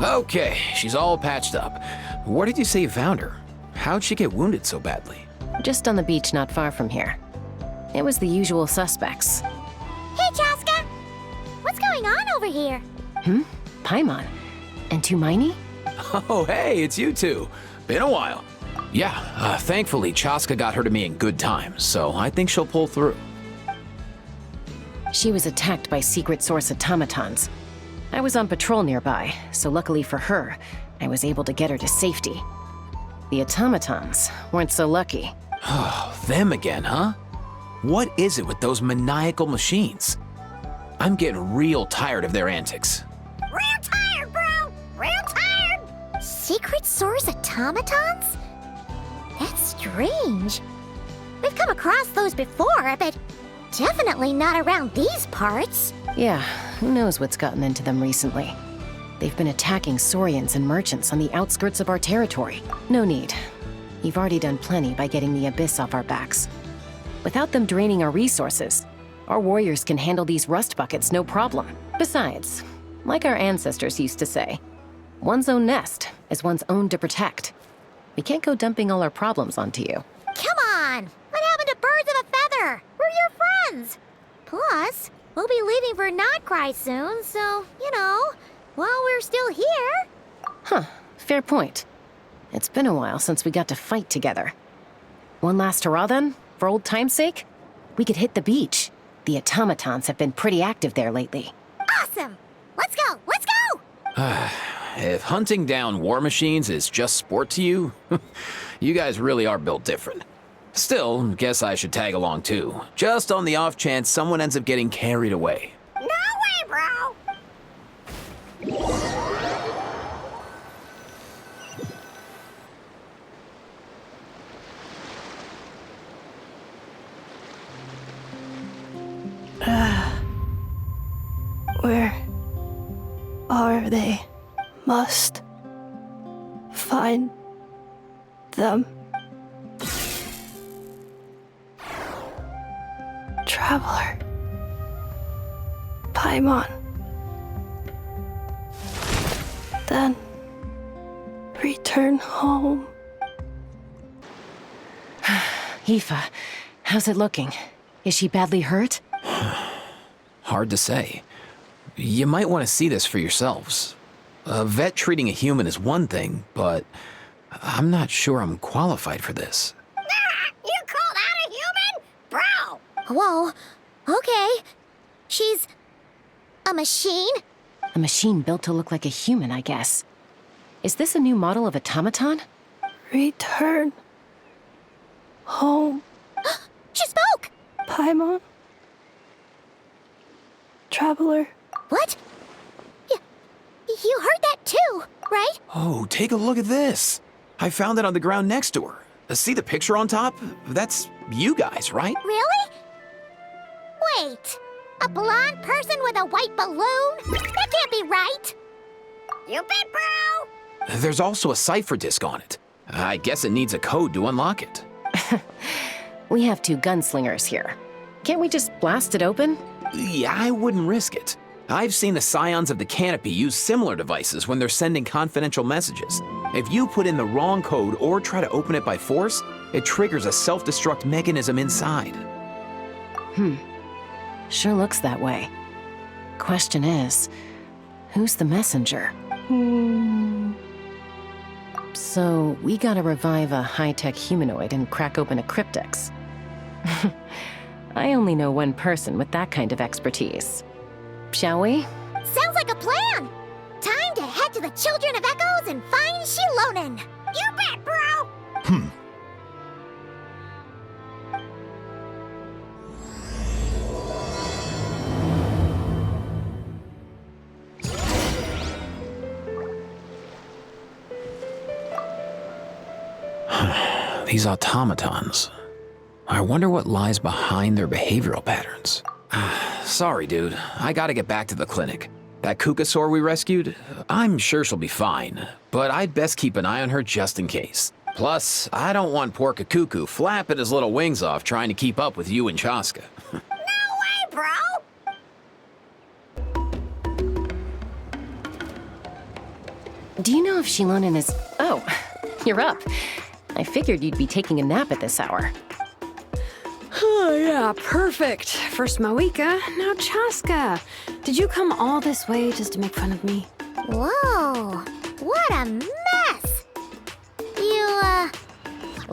Okay, she's all patched up. Where did you say you found her? How'd she get wounded so badly? Just on the beach not far from here. It was the usual suspects. Hey, Chaska! What's going on over here? Paimon. And Tumaini? Oh, hey, it's you two. Been a while. Yeah, thankfully Chaska got her to me in good time, so I think she'll pull through. She was attacked by secret source automatons. I was on patrol nearby, so luckily for her, I was able to get her to safety. The automatons weren't so lucky. Oh, them again, huh? What is it with those maniacal machines? I'm getting real tired of their antics. Real tired, bro! Real tired! Secret source automatons? That's strange. We've come across those before, but definitely not around these parts. Yeah, who knows what's gotten into them recently. They've been attacking Saurians and merchants on the outskirts of our territory. No need. You've already done plenty by getting the Abyss off our backs. Without them draining our resources, our warriors can handle these rust buckets no problem. Besides, like our ancestors used to say, one's own nest is one's own to protect. We can't go dumping all our problems onto you. Come on! What happened to birds of a feather? We're your friends! Plus, we'll be leaving for Notcry soon, so, while we're still here... Huh, fair point. It's been a while since we got to fight together. One last hurrah then, for old time's sake? We could hit the beach. The automatons have been pretty active there lately. Awesome! Let's go! Let's go! If hunting down war machines is just sport to you, you guys really are built different. Still, guess I should tag along too, just on the off chance someone ends up getting carried away. No way, bro! Where are they? Must find them. Traveler. Paimon. Then return home. Aoife, how's it looking? Is she badly hurt? Hard to say. You might want to see this for yourselves. A vet treating a human is one thing, but I'm not sure I'm qualified for this. You call that a human? Bro! Whoa, okay. She's... a machine? A machine built to look like a human, I guess. Is this a new model of automaton? Return home. She spoke! Paimon. Traveler. What? You heard that too, right? Oh, take a look at this. I found it on the ground next to her. See the picture on top? That's you guys, right? Really? Wait, a blonde person with a white balloon? That can't be right. You bet, bro! There's also a cipher disk on it. I guess it needs a code to unlock it. We have two gunslingers here. Can't we just blast it open? Yeah, I wouldn't risk it. I've seen the Scions of the Canopy use similar devices when they're sending confidential messages. If you put in the wrong code or try to open it by force, it triggers a self-destruct mechanism inside. Sure looks that way. Question is, who's the messenger? So, we gotta revive a high-tech humanoid and crack open a cryptex. I only know one person with that kind of expertise. Shall we? Sounds like a plan! Time to head to the Children of Echoes and find Shilonen! You bet, bro! These automatons. I wonder what lies behind their behavioral patterns. Sorry, dude. I gotta get back to the clinic. That Kukasaur we rescued, I'm sure she'll be fine, but I'd best keep an eye on her just in case. Plus, I don't want poor Kakuku flapping his little wings off trying to keep up with you and Chaska. No way, bro! Do you know if Shilonen is... Oh, you're up. I figured you'd be taking a nap at this hour. Oh, yeah, perfect. First Mawika, now Chaska. Did you come all this way just to make fun of me? Whoa, what a mess! You,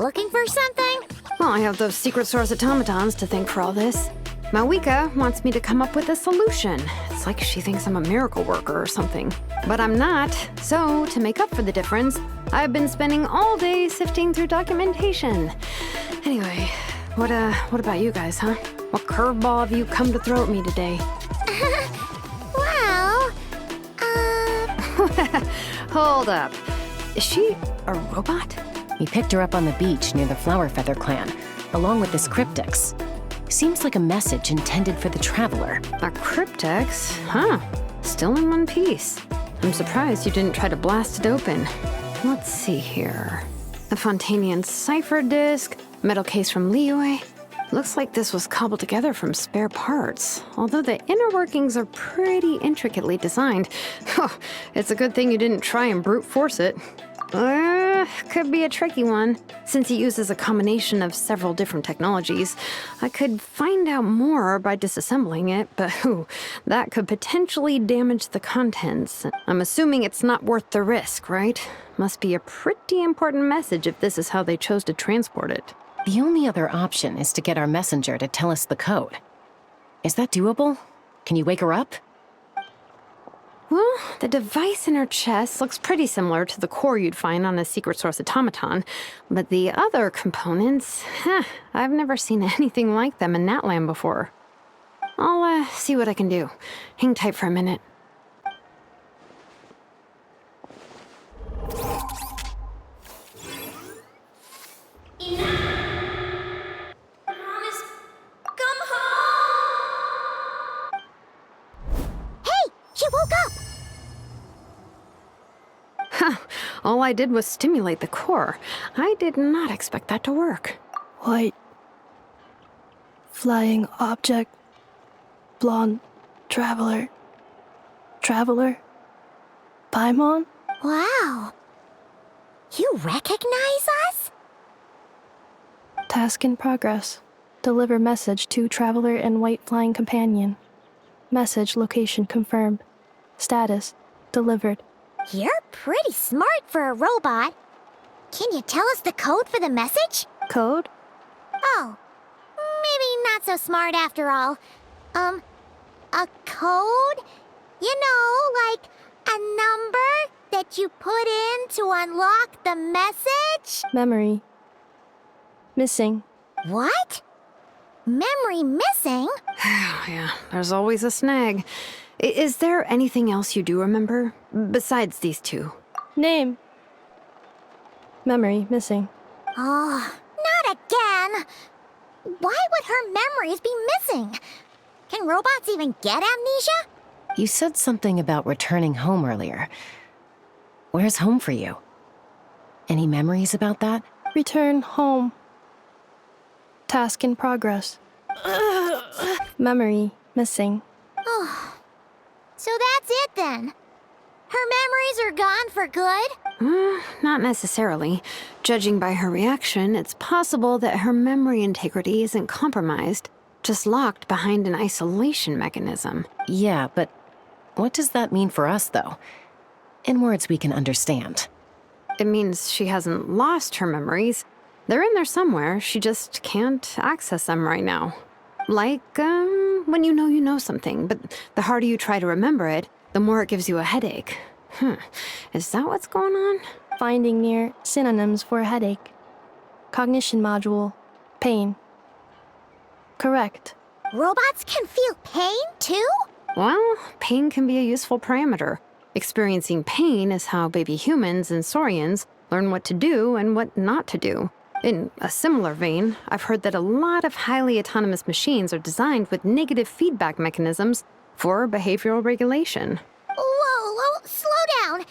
looking for something? Well, I have those secret source automatons to thank for all this. Mawika wants me to come up with a solution. It's like she thinks I'm a miracle worker or something. But I'm not. So, to make up for the difference, I've been spending all day sifting through documentation. Anyway, what about you guys, huh? What curveball have you come to throw at me today? Well, Hold up. Is she a robot? We picked her up on the beach near the Flower Feather clan, along with this cryptex. Seems like a message intended for the Traveler. A cryptex? Huh. Still in one piece. I'm surprised you didn't try to blast it open. Let's see here. A Fontanian cipher disk, metal case from Liyue. Looks like this was cobbled together from spare parts, although the inner workings are pretty intricately designed. It's a good thing you didn't try and brute force it. Could be a tricky one, since it uses a combination of several different technologies. I could find out more by disassembling it, but that could potentially damage the contents. I'm assuming it's not worth the risk, right? Must be a pretty important message if this is how they chose to transport it. The only other option is to get our messenger to tell us the code. Is that doable? Can you wake her up? Well, the device in her chest looks pretty similar to the core you'd find on a secret source automaton, but the other components, I've never seen anything like them in Natlan before. I'll see what I can do. Hang tight for a minute. She woke up! All I did was stimulate the core. I did not expect that to work. White. Flying object. Blonde. Traveler. Traveler. Paimon? Wow. You recognize us? Task in progress. Deliver message to Traveler and White Flying Companion. Message location confirmed. Status delivered. You're pretty smart for a robot. Can you tell us the code for the message? Code? Oh, maybe not so smart after all. A code? You know, like a number that you put in to unlock the message? Memory. Missing. What? Memory missing? Yeah, there's always a snag. Is there anything else you do remember, besides these two? Name. Memory missing. Oh, not again. Why would her memories be missing? Can robots even get amnesia? You said something about returning home earlier. Where's home for you? Any memories about that? Return home. Task in progress. Memory missing. Oh, so that's it then. Her memories are gone for good? Not necessarily. Judging by her reaction, it's possible that her memory integrity isn't compromised, just locked behind an isolation mechanism. Yeah, but what does that mean for us, though? In words we can understand. It means she hasn't lost her memories. They're in there somewhere, she just can't access them right now. Like, when you know something, but the harder you try to remember it, the more it gives you a headache. Is that what's going on? Finding near synonyms for headache. Cognition module. Pain. Correct. Robots can feel pain too? Well, pain can be a useful parameter. Experiencing pain is how baby humans and saurians learn what to do and what not to do. In a similar vein, I've heard that a lot of highly autonomous machines are designed with negative feedback mechanisms for behavioral regulation. Whoa, slow down.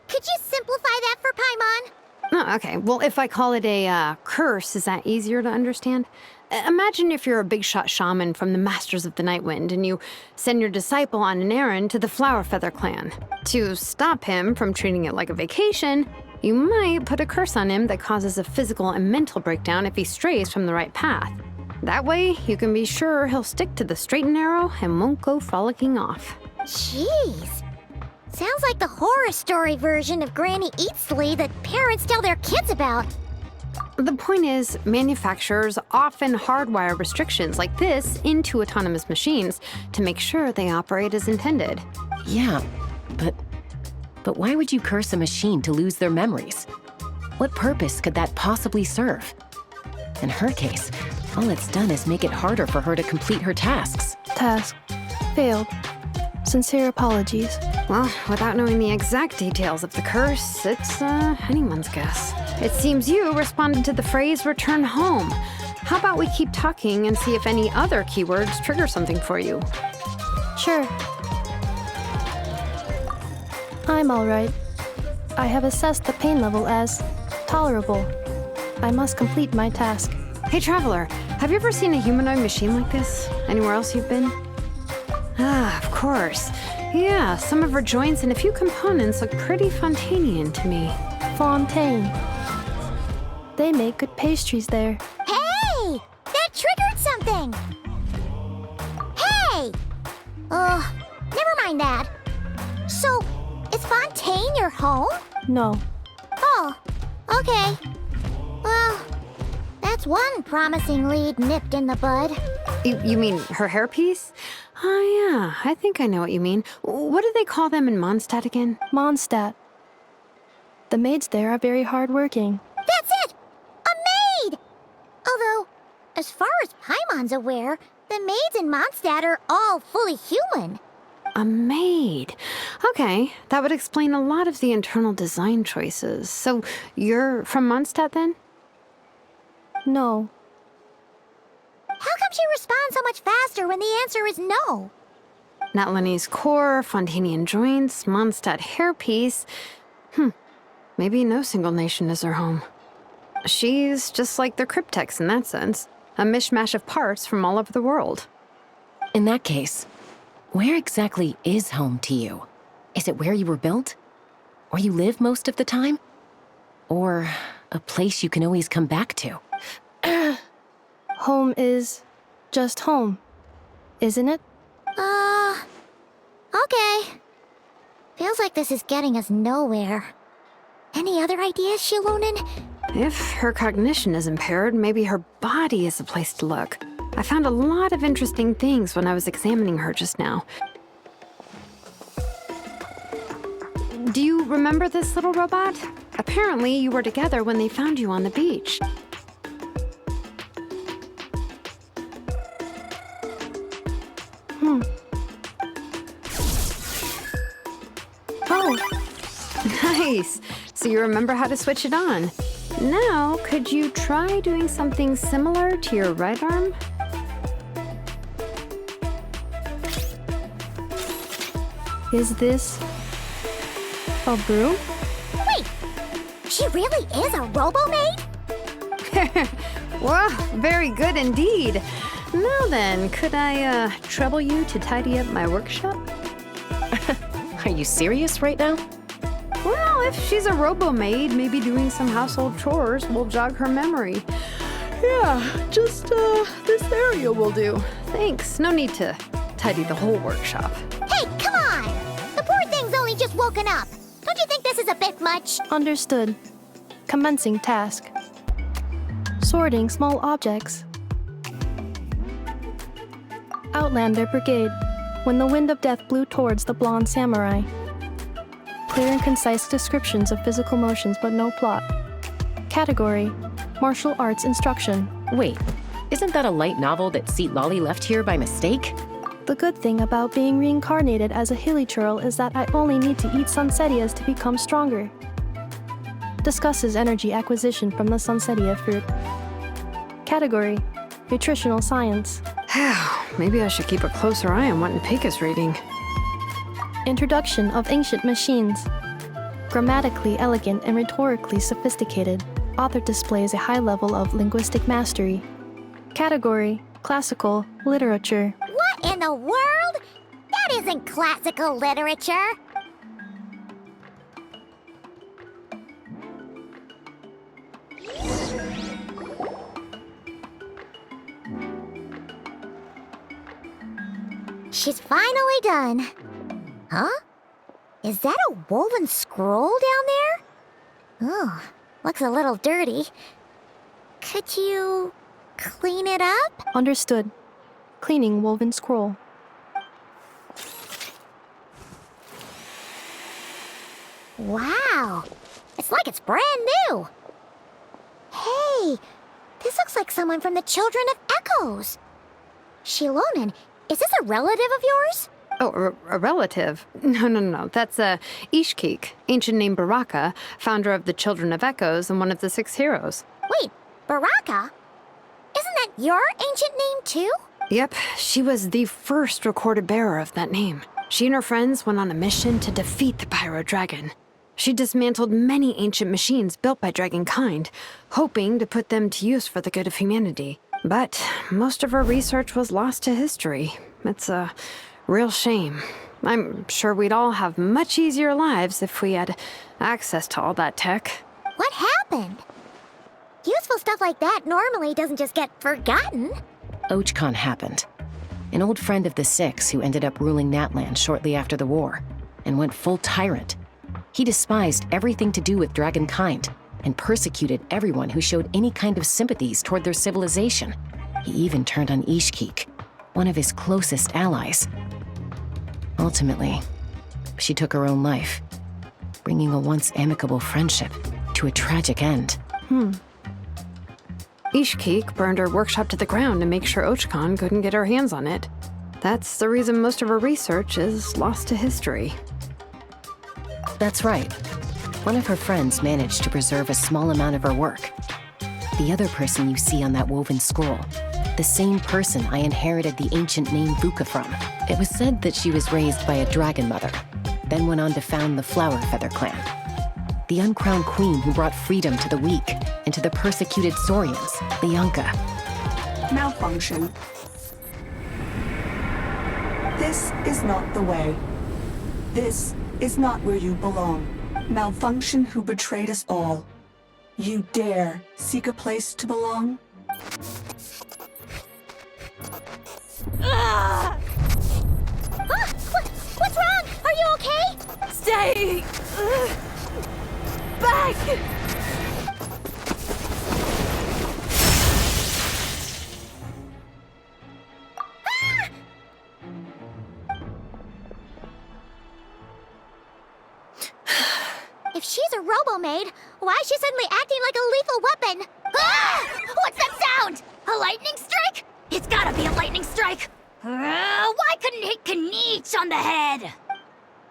Could you simplify that for Paimon? Oh, okay, well, if I call it a curse, is that easier to understand? Imagine if you're a big shot shaman from the Masters of the Nightwind and you send your disciple on an errand to the Flowerfeather clan. To stop him from treating it like a vacation, you might put a curse on him that causes a physical and mental breakdown if he strays from the right path. That way, you can be sure he'll stick to the straight and narrow and won't go frolicking off. Jeez. Sounds like the horror story version of Granny Eatsley that parents tell their kids about. The point is, manufacturers often hardwire restrictions like this into autonomous machines to make sure they operate as intended. Yeah, but why would you curse a machine to lose their memories? What purpose could that possibly serve? In her case, all it's done is make it harder for her to complete her tasks. Task. Failed. Sincere apologies. Well, without knowing the exact details of the curse, it's anyone's guess. It seems you responded to the phrase return home. How about we keep talking and see if any other keywords trigger something for you? Sure. I'm all right. I have assessed the pain level as tolerable. I must complete my task. Hey, Traveler, have you ever seen a humanoid machine like this? Anywhere else you've been? Ah, of course. Yeah, some of her joints and a few components look pretty Fontanian to me. Fontaine. They make good pastries there. Hey! That triggered something! Hey! Never mind that. So, is Fontaine your home? No. Oh, okay. Well, that's one promising lead nipped in the bud. You mean her hairpiece? Oh, yeah, I think I know what you mean. What do they call them in Mondstadt again? Mondstadt. The maids there are very hardworking. That's it! A maid! Although, as far as Paimon's aware, the maids in Mondstadt are all fully human. A maid. Okay, that would explain a lot of the internal design choices. So, you're from Mondstadt then? No. How come she responds so much faster when the answer is no? Natlanese core, Fontanian joints, Mondstadt hairpiece. Maybe no single nation is her home. She's just like the Cryptex in that sense. A mishmash of parts from all over the world. In that case, where exactly is home to you? Is it where you were built? Where you live most of the time? Or a place you can always come back to? Home is just home, isn't it? Okay. Feels like this is getting us nowhere. Any other ideas, Shilunin? If her cognition is impaired, maybe her body is a place to look. I found a lot of interesting things when I was examining her just now. Do you remember this little robot? Apparently, you were together when they found you on the beach. Oh, Nice. So you remember how to switch it on. Now, could you try doing something similar to your right arm? is this a broom? Wait! She really is a robo-maid? Wow, very good indeed. Now then, could I trouble you to tidy up my workshop? Are you serious right now? Well, if she's a robo-maid, maybe doing some household chores will jog her memory. Yeah, just this area will do. Thanks. No need to tidy the whole workshop. Hey, come on! The poor thing's only just woken up. Don't you think this is a bit much? Understood. Commencing task. Sorting small objects. Outlander Brigade. When the wind of death blew towards the blonde samurai. Clear and concise descriptions of physical motions but no plot. Category: Martial Arts Instruction. Wait, isn't that a light novel that Seat Lolly left here by mistake? The good thing about being reincarnated as a hilly churl is that I only need to eat sunsettias to become stronger. Discusses energy acquisition from the sunsettia fruit. Category: Nutritional Science. Maybe I should keep a closer eye on what Pink is reading. Introduction of Ancient Machines. Grammatically elegant and rhetorically sophisticated, author displays a high level of linguistic mastery. Category: Classical Literature. What in the world? That isn't classical literature. She's finally done. Huh? Is that a woven scroll down there? Oh, looks a little dirty. Could you clean it up? Understood. Cleaning woven scroll. Wow, it's like it's brand new. Hey, this looks like someone from the Children of Echoes. Shilonen, is this a relative of yours? Oh, a relative? No. That's Ishkik, ancient name Baraka, founder of the Children of Echoes and one of the 6 heroes. Wait, Baraka? Isn't that your ancient name too? Yep, she was the first recorded bearer of that name. She and her friends went on a mission to defeat the Pyro Dragon. She dismantled many ancient machines built by Dragonkind, hoping to put them to use for the good of humanity. But most of her research was lost to history. It's a real shame. I'm sure we'd all have much easier lives if we had access to all that tech. What happened? Useful stuff like that normally doesn't just get forgotten. Archon happened. An old friend of the 6 who ended up ruling Natlan shortly after the war, and went full tyrant. He despised everything to do with Dragonkind, and persecuted everyone who showed any kind of sympathies toward their civilization. He even turned on Ishkik, one of his closest allies. Ultimately, she took her own life, bringing a once amicable friendship to a tragic end. Ishkik burned her workshop to the ground to make sure Archon couldn't get her hands on it. That's the reason most of her research is lost to history. That's right. One of her friends managed to preserve a small amount of her work. The other person you see on that woven scroll, the same person I inherited the ancient name Vuka from. It was said that she was raised by a dragon mother, then went on to found the Flower Feather clan. The uncrowned queen who brought freedom to the weak and to the persecuted Saurians, the Yunka. Malfunction. This is not the way. This is not where you belong. Malfunction who betrayed us all. You dare seek a place to belong? What's wrong? Are you okay? Stay back! If she's a robo-maid, why is she suddenly acting like a lethal weapon? Ah! What's that sound? A lightning strike? It's gotta be a lightning strike! Why couldn't it hit Kniech on the head?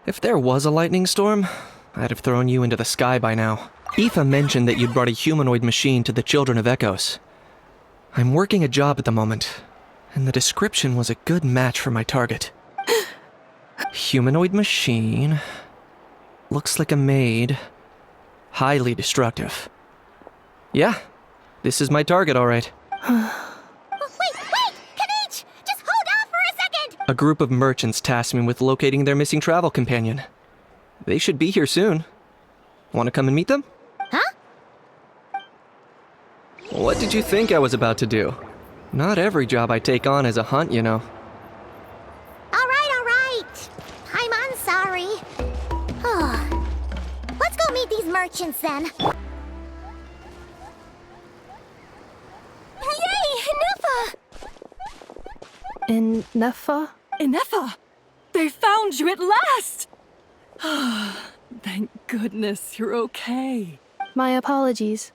If there was a lightning storm, I'd have thrown you into the sky by now. Aoife mentioned that you'd brought a humanoid machine to the Children of Echoes. I'm working a job at the moment, and the description was a good match for my target. Humanoid machine. Looks like a maid. Highly destructive. Yeah, this is my target, all right. Wait! Kniech! Just hold off for a second! A group of merchants tasked me with locating their missing travel companion. They should be here soon. Want to come and meet them? Huh? What did you think I was about to do? Not every job I take on is a hunt, you know. All right. I'm sorry. Let's go meet these merchants then. Yay, Nufa! In Nefa? Inefa! They found you at last! Thank goodness you're okay. My apologies.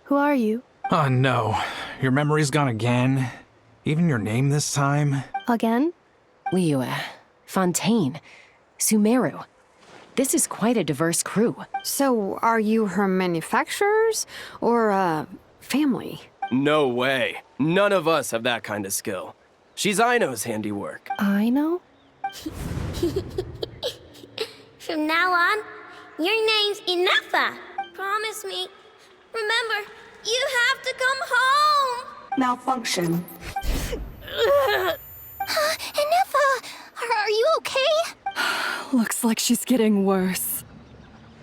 Who are you? Oh no, your memory's gone again? Even your name this time? Again? Liu, Fontaine, Sumeru. This is quite a diverse crew. So, are you her manufacturers or family? No way. None of us have that kind of skill. She's Aino's handiwork. I know? From now on, your name's Inefa. Promise me. Remember, you have to come home. Malfunction. Enefa, are you okay? Looks like she's getting worse.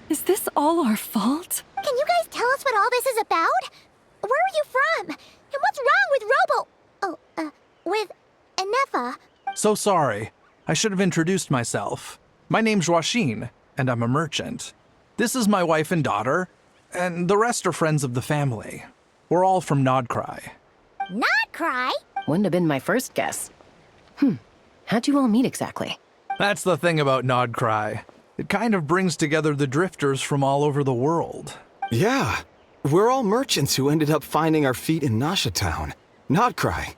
Is this all our fault? Can you guys tell us what all this is about? Where are you from? And what's wrong with with Enefa? So sorry. I should have introduced myself. My name's Joachine, and I'm a merchant. This is my wife and daughter, and the rest are friends of the family. We're all from Nodcry. Not cry? Wouldn't have been my first guess. How'd you all meet exactly? That's the thing about Nodcry. It kind of brings together the drifters from all over the world. Yeah, we're all merchants who ended up finding our feet in Nasha Town. Nodcry.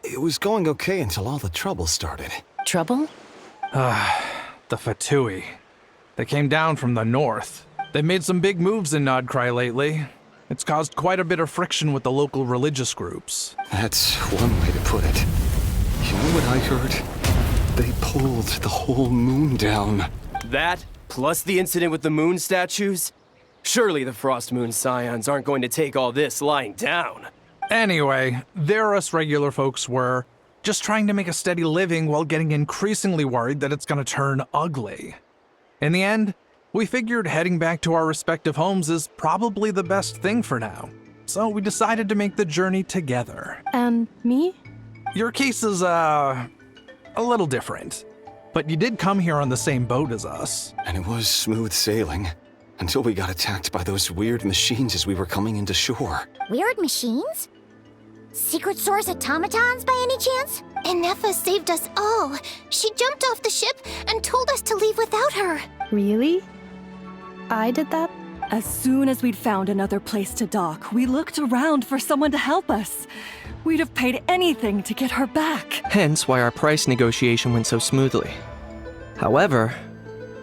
It was going okay until all the trouble started. Trouble? The Fatui. They came down from the north. They've made some big moves in Nodcry lately. It's caused quite a bit of friction with the local religious groups. That's one way to put it. You know what I heard? They pulled the whole moon down. That, plus the incident with the moon statues? Surely the Frost Moon Scions aren't going to take all this lying down. Anyway, there us regular folks were, just trying to make a steady living while getting increasingly worried that it's gonna turn ugly. In the end, we figured heading back to our respective homes is probably the best thing for now. So we decided to make the journey together. And me? Your case is, a little different. But you did come here on the same boat as us. And it was smooth sailing, until we got attacked by those weird machines as we were coming into shore. Weird machines? Secret Source automatons by any chance? Enefa saved us all. She jumped off the ship and told us to leave without her. Really? I did that? As soon as we'd found another place to dock, we looked around for someone to help us. We'd have paid anything to get her back. Hence why our price negotiation went so smoothly. However,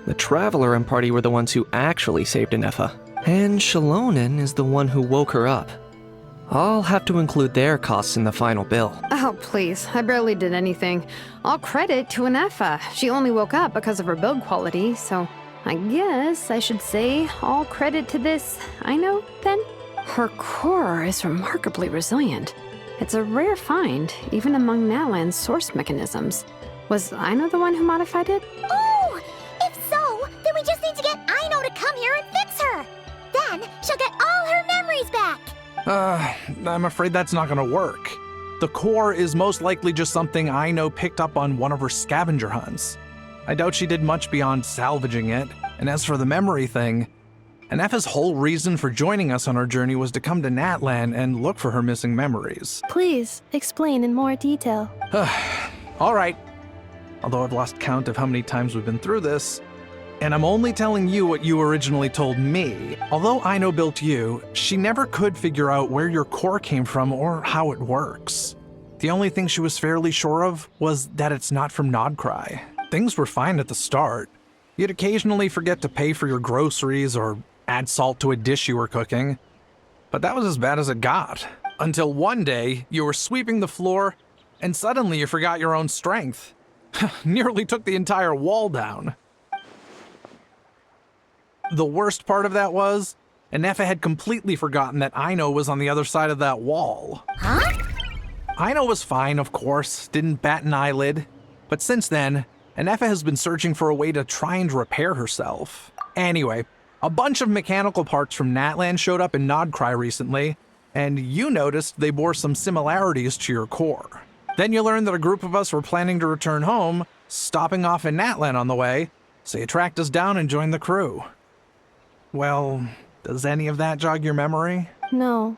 the Traveler and party were the ones who actually saved Enefa. And Shalonen is the one who woke her up. I'll have to include their costs in the final bill. Oh, please. I barely did anything. All credit to Enefa. She only woke up because of her build quality, so I guess I should say all credit to this Aino, then? Her core is remarkably resilient. It's a rare find, even among Natlan's source mechanisms. Was Aino the one who modified it? Oh! If so, then we just need to get Aino to come here and fix her. Then she'll get all her memories back. I'm afraid that's not gonna work. The core is most likely just something Aino picked up on one of her scavenger hunts. I doubt she did much beyond salvaging it, and as for the memory thing, Enefa's whole reason for joining us on our journey was to come to Natlan and look for her missing memories. Please, explain in more detail. All right. Although I've lost count of how many times we've been through this, and I'm only telling you what you originally told me. Although Aino built you, she never could figure out where your core came from or how it works. The only thing she was fairly sure of was that it's not from Nodcry. Things were fine at the start. You'd occasionally forget to pay for your groceries or add salt to a dish you were cooking. But that was as bad as it got. Until one day, you were sweeping the floor, and suddenly you forgot your own strength. Nearly took the entire wall down. The worst part of that was, Enefa had completely forgotten that Aino was on the other side of that wall. Huh? Aino was fine, of course, didn't bat an eyelid. But since then, Enefa has been searching for a way to try and repair herself. Anyway, a bunch of mechanical parts from Natlan showed up in Nodcry recently, and you noticed they bore some similarities to your core. Then you learned that a group of us were planning to return home, stopping off in Natlan on the way, so you tracked us down and joined the crew. Well, does any of that jog your memory? No.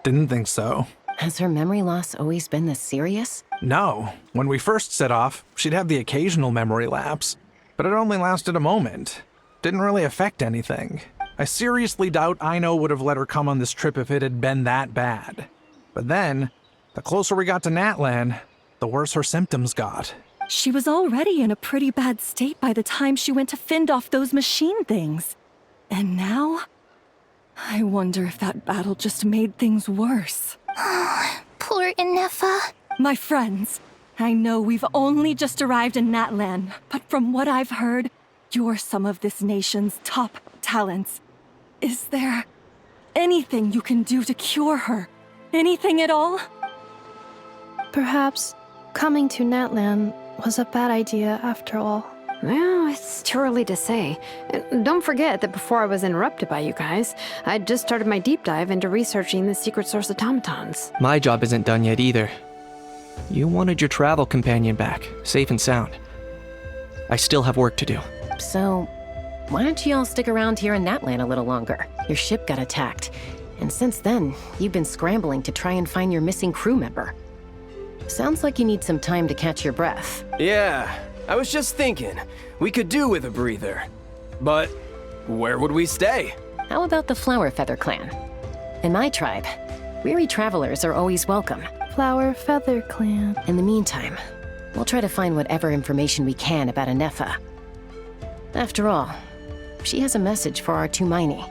Didn't think so. Has her memory loss always been this serious? No. When we first set off, she'd have the occasional memory lapse, but it only lasted a moment. Didn't really affect anything. I seriously doubt Aino would have let her come on this trip if it had been that bad. But then, the closer we got to Natlan, the worse her symptoms got. She was already in a pretty bad state by the time she went to fend off those machine things. And now? I wonder if that battle just made things worse. Poor Enefa. My friends, I know we've only just arrived in Natlan, but from what I've heard, you're some of this nation's top talents. Is there anything you can do to cure her? Anything at all? Perhaps coming to Natlan was a bad idea after all. Well, it's too early to say. Don't forget that before I was interrupted by you guys, I'd just started my deep dive into researching the secret source automatons. My job isn't done yet either. You wanted your travel companion back, safe and sound. I still have work to do. So, why don't you all stick around here in Natlan a little longer? Your ship got attacked, and since then, you've been scrambling to try and find your missing crew member. Sounds like you need some time to catch your breath. Yeah, I was just thinking, we could do with a breather. But where would we stay? How about the Flower Feather Clan? In my tribe, weary travelers are always welcome. Flower Feather Clan. In the meantime, we'll try to find whatever information we can about Anefa. After all, she has a message for our Tumaini.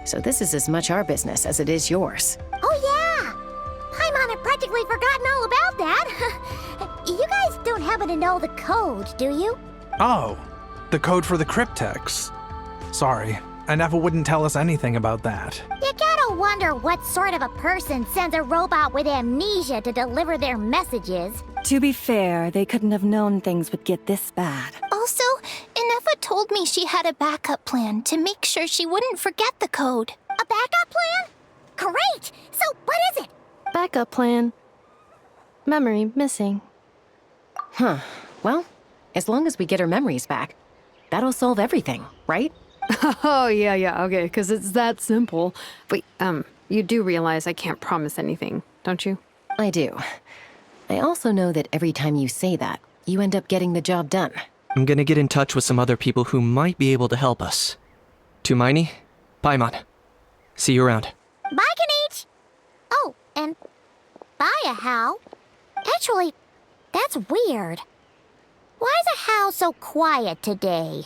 So this is as much our business as it is yours. Oh yeah! Paimon had practically forgotten all about that. You guys don't happen to know the code, do you? Oh, the code for the cryptex. Sorry, Anefa wouldn't tell us anything about that. You gotta wonder what sort of a person sends a robot with amnesia to deliver their messages. To be fair, they couldn't have known things would get this bad. Also, Anefa told me she had a backup plan to make sure she wouldn't forget the code. A backup plan? Great! So what is it? Backup plan. Memory missing. Huh. Well, as long as we get her memories back, that'll solve everything, right? Oh, yeah, okay, because it's that simple. But, you do realize I can't promise anything, don't you? I do. I also know that every time you say that, you end up getting the job done. I'm gonna get in touch with some other people who might be able to help us. Tumaini, Paimon. See you around. Bye, Kanich! Oh, and bye, a How. Actually, that's weird. Why is a How so quiet today?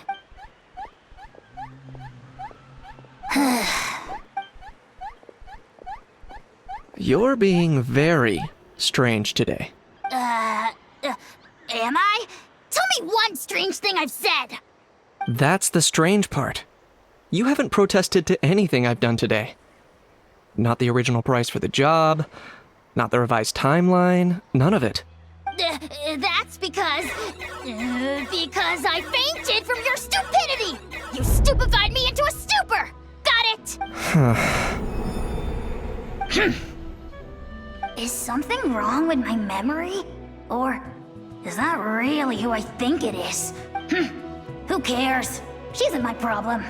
You're being very strange today. Am I? Tell me one strange thing I've said! That's the strange part. You haven't protested to anything I've done today. Not the original price for the job, not the revised timeline, none of it. That's because I fainted from your stupidity! You stupefied me into a stupor! Got it? Is something wrong with my memory? Or is that really who I think it is? Who cares? She isn't my problem.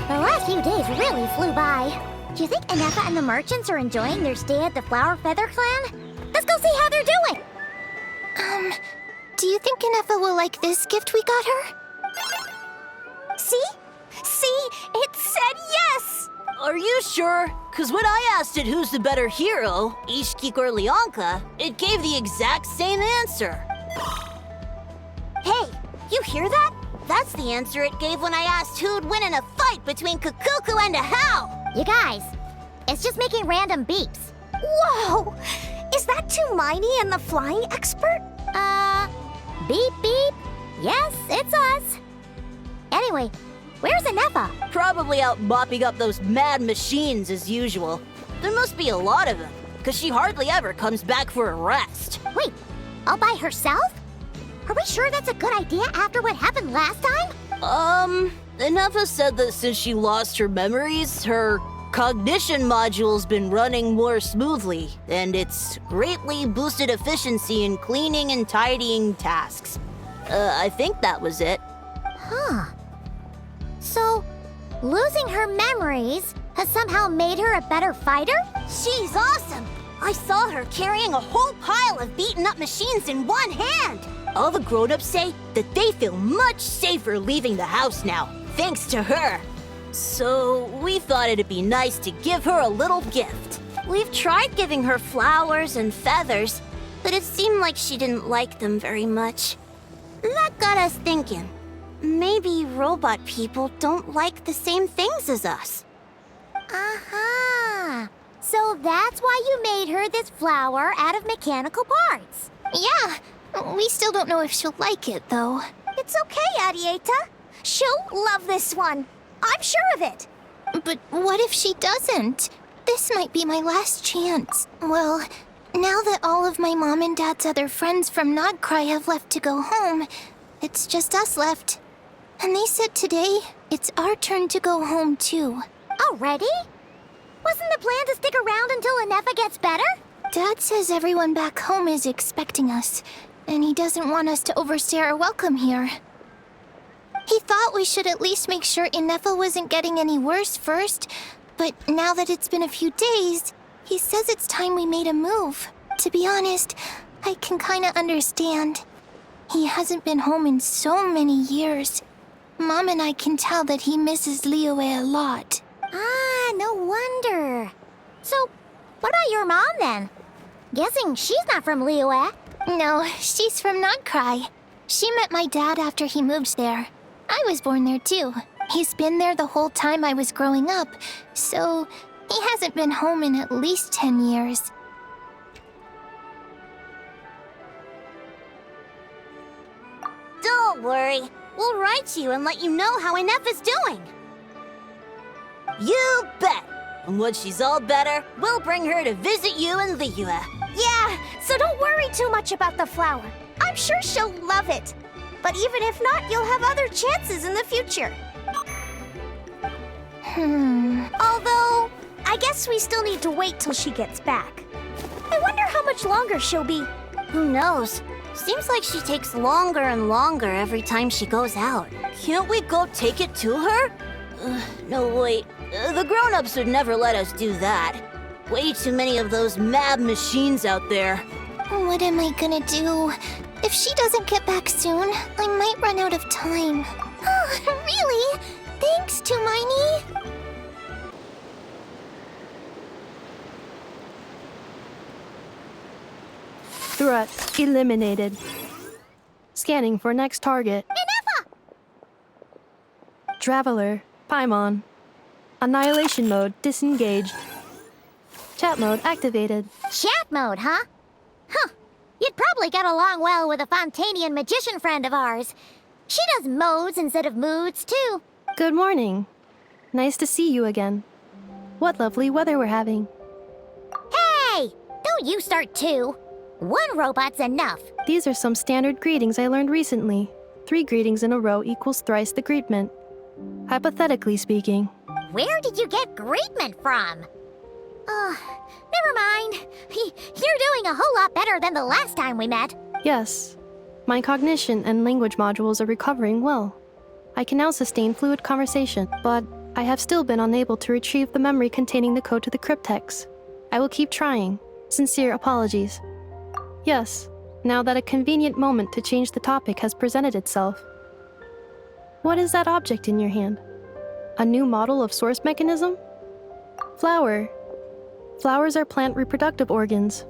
The last few days really flew by. Do you think Anefa and the merchants are enjoying their stay at the Flower Feather Clan? Let's go see how they're doing! Do you think Anefa will like this gift we got her? See? See? It said yes! Are you sure? Cause when I asked it who's the better hero, Ishkik or Leonka, it gave the exact same answer. Hey, you hear that? That's the answer it gave when I asked who'd win in a fight between Kukuku and a How. You guys, it's just making random beeps. Whoa! Is that Tumaini and the flying expert? Beep beep. Yes, it's us. Anyway, where's Anefa? Probably out mopping up those mad machines as usual. There must be a lot of them, cause she hardly ever comes back for a rest. Wait, all by herself? Are we sure that's a good idea after what happened last time? Anefa said that since she lost her memories, her cognition module's been running more smoothly, and it's greatly boosted efficiency in cleaning and tidying tasks. I think that was it. Huh. So, losing her memories has somehow made her a better fighter? She's awesome! I saw her carrying a whole pile of beaten up machines in one hand! All the grown-ups say that they feel much safer leaving the house now, thanks to her. So, we thought it'd be nice to give her a little gift. We've tried giving her flowers and feathers, but it seemed like she didn't like them very much. That got us thinking. Maybe robot people don't like the same things as us. Uh-huh. So that's why you made her this flower out of mechanical parts. Yeah, we still don't know if she'll like it, though. It's okay, Arieta. She'll love this one. I'm sure of it. But what if she doesn't? This might be my last chance. Well, now that all of my mom and dad's other friends from Nodcry have left to go home, it's just us left. And they said today, it's our turn to go home too. Already? Wasn't the plan to stick around until Inefa gets better? Dad says everyone back home is expecting us, and he doesn't want us to overstay our welcome here. He thought we should at least make sure Inefa wasn't getting any worse first, but now that it's been a few days, he says it's time we made a move. To be honest, I can kinda understand. He hasn't been home in so many years. Mom and I can tell that he misses Liyue a lot. Ah, no wonder. So, what about your mom then? Guessing she's not from Liyue. No, she's from Nodcry. She met my dad after he moved there. I was born there too. He's been there the whole time I was growing up, so he hasn't been home in at least 10 years. Don't worry. We'll write to you and let you know how Inefa's doing. You bet! And when she's all better, we'll bring her to visit you in Liyue. Yeah, so don't worry too much about the flower. I'm sure she'll love it. But even if not, you'll have other chances in the future. Although, I guess we still need to wait till she gets back. I wonder how much longer she'll be. Who knows? Seems like she takes longer and longer every time she goes out. Can't we go take it to her? No, wait. The grown-ups would never let us do that. Way too many of those mad machines out there. What am I gonna do? If she doesn't get back soon, I might run out of time. Oh, really? Thanks, Tumini. Threat eliminated. Scanning for next target. Inefa! Traveler, Paimon. Annihilation mode disengaged. Chat mode activated. Chat mode, huh? Huh. You'd probably get along well with a Fontanian magician friend of ours. She does modes instead of moods, too. Good morning. Nice to see you again. What lovely weather we're having. Hey! Don't you start too. One robot's enough. These are some standard greetings I learned recently. 3 greetings in a row equals thrice the greetment. Hypothetically speaking. Where did you get greetment from? Never mind. You're doing a whole lot better than the last time we met. Yes. My cognition and language modules are recovering well. I can now sustain fluid conversation, but I have still been unable to retrieve the memory containing the code to the cryptex. I will keep trying. Sincere apologies. Yes, now that a convenient moment to change the topic has presented itself. What is that object in your hand? A new model of source mechanism? Flower. Flowers are plant reproductive organs.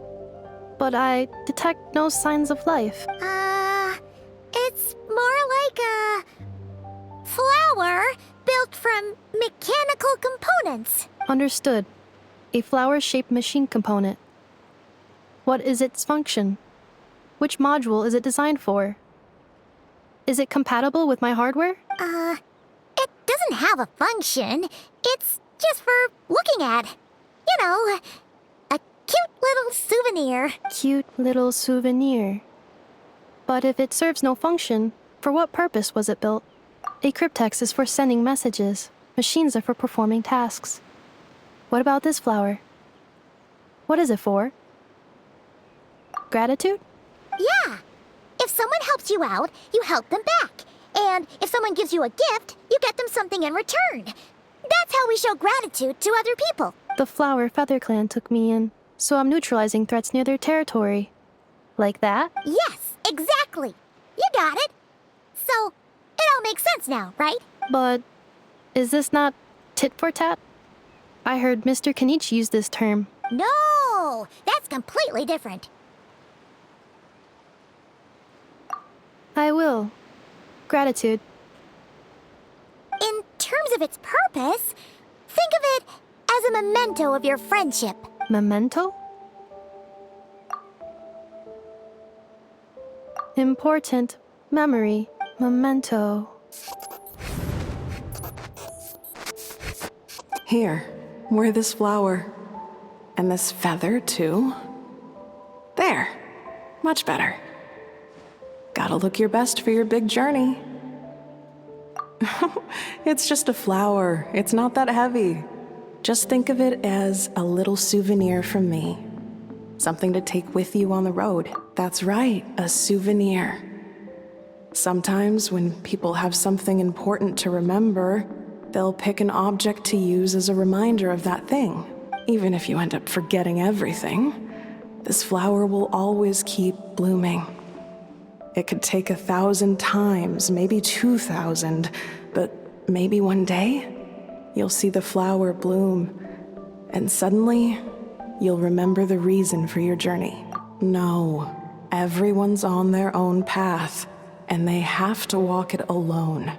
But I detect no signs of life. It's more like a flower built from mechanical components. Understood. A flower-shaped machine component. What is its function? Which module is it designed for? Is it compatible with my hardware? It doesn't have a function. It's just for looking at. You know, a cute little souvenir. Cute little souvenir. But if it serves no function, for what purpose was it built? A cryptex is for sending messages. Machines are for performing tasks. What about this flower? What is it for? Gratitude? Yeah. If someone helps you out, you help them back. And if someone gives you a gift, you get them something in return. That's how we show gratitude to other people. The Flower Feather Clan took me in, so I'm neutralizing threats near their territory. Like that? Yes, exactly. You got it. So, it all makes sense now, right? But is this not tit for tat? I heard Mr. Kenichi use this term. No, that's completely different. I will. Gratitude. In terms of its purpose, think of it as a memento of your friendship. Memento? Important memory. Memento. Here, wear this flower. And this feather, too. There. Much better. Gotta look your best for your big journey. It's just a flower. It's not that heavy. Just think of it as a little souvenir from me. Something to take with you on the road. That's right, a souvenir. Sometimes when people have something important to remember, they'll pick an object to use as a reminder of that thing. Even if you end up forgetting everything, this flower will always keep blooming. It could take 1,000 times, maybe 2,000, but maybe one day, you'll see the flower bloom, and suddenly, you'll remember the reason for your journey. No, everyone's on their own path, and they have to walk it alone.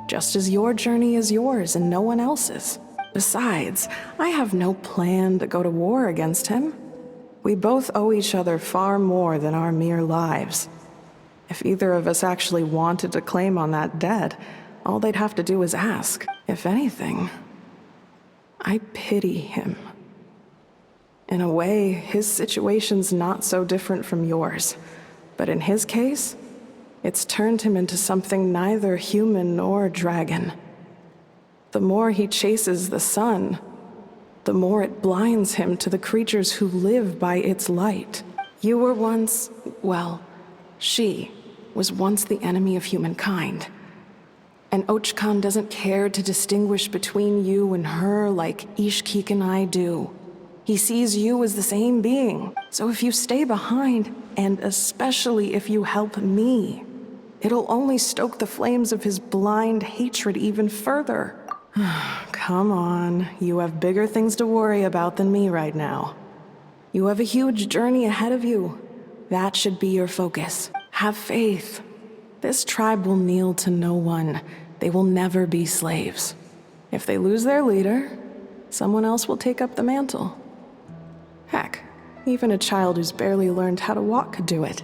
Just as your journey is yours and no one else's. Besides, I have no plan to go to war against him. We both owe each other far more than our mere lives. If either of us actually wanted to claim on that debt, all they'd have to do is ask. If anything, I pity him. In a way, his situation's not so different from yours. But in his case, it's turned him into something neither human nor dragon. The more he chases the sun, the more it blinds him to the creatures who live by its light. You were once, well, she was once the enemy of humankind. And Archon doesn't care to distinguish between you and her like Ishkik and I do. He sees you as the same being. So if you stay behind, and especially if you help me, it'll only stoke the flames of his blind hatred even further. Come on, you have bigger things to worry about than me right now. You have a huge journey ahead of you. That should be your focus. Have faith. This tribe will kneel to no one. They will never be slaves. If they lose their leader, someone else will take up the mantle. Heck, even a child who's barely learned how to walk could do it.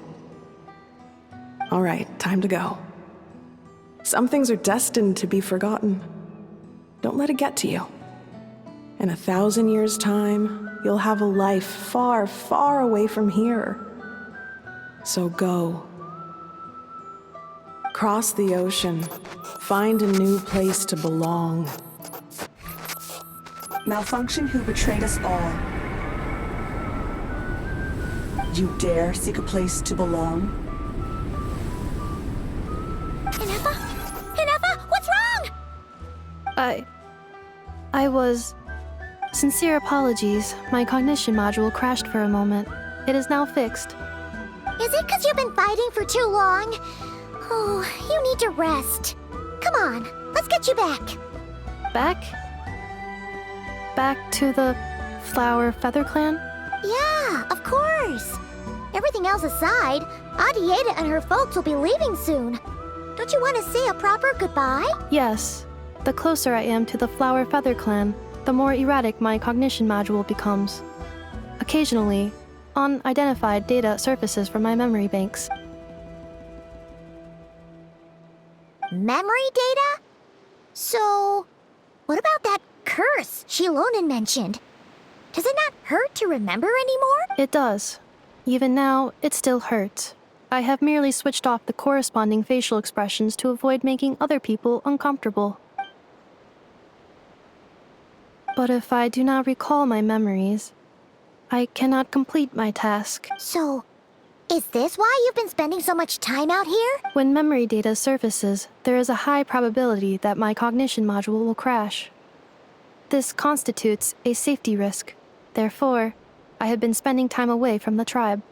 All right, time to go. Some things are destined to be forgotten. Don't let it get to you. In 1,000 years' time, you'll have a life far, far away from here. So go. Cross the ocean. Find a new place to belong. Malfunction who betrayed us all. You dare seek a place to belong? Inefa? Inefa, what's wrong? I was... Sincere apologies. My cognition module crashed for a moment. It is now fixed. Is it because you've been fighting for too long? Oh, you need to rest. Come on, let's get you back. Back? Back to the Flower Feather Clan? Yeah, of course. Everything else aside, Adieta and her folks will be leaving soon. Don't you want to say a proper goodbye? Yes. The closer I am to the Flower Feather Clan, the more erratic my cognition module becomes. Occasionally, unidentified data surfaces from my memory banks. Memory data? So, what about that curse Shilonen mentioned? Does it not hurt to remember anymore? It does. Even now, it still hurts. I have merely switched off the corresponding facial expressions to avoid making other people uncomfortable. But if I do not recall my memories, I cannot complete my task. So, is this why you've been spending so much time out here? When memory data surfaces, there is a high probability that my cognition module will crash. This constitutes a safety risk. Therefore, I have been spending time away from the tribe.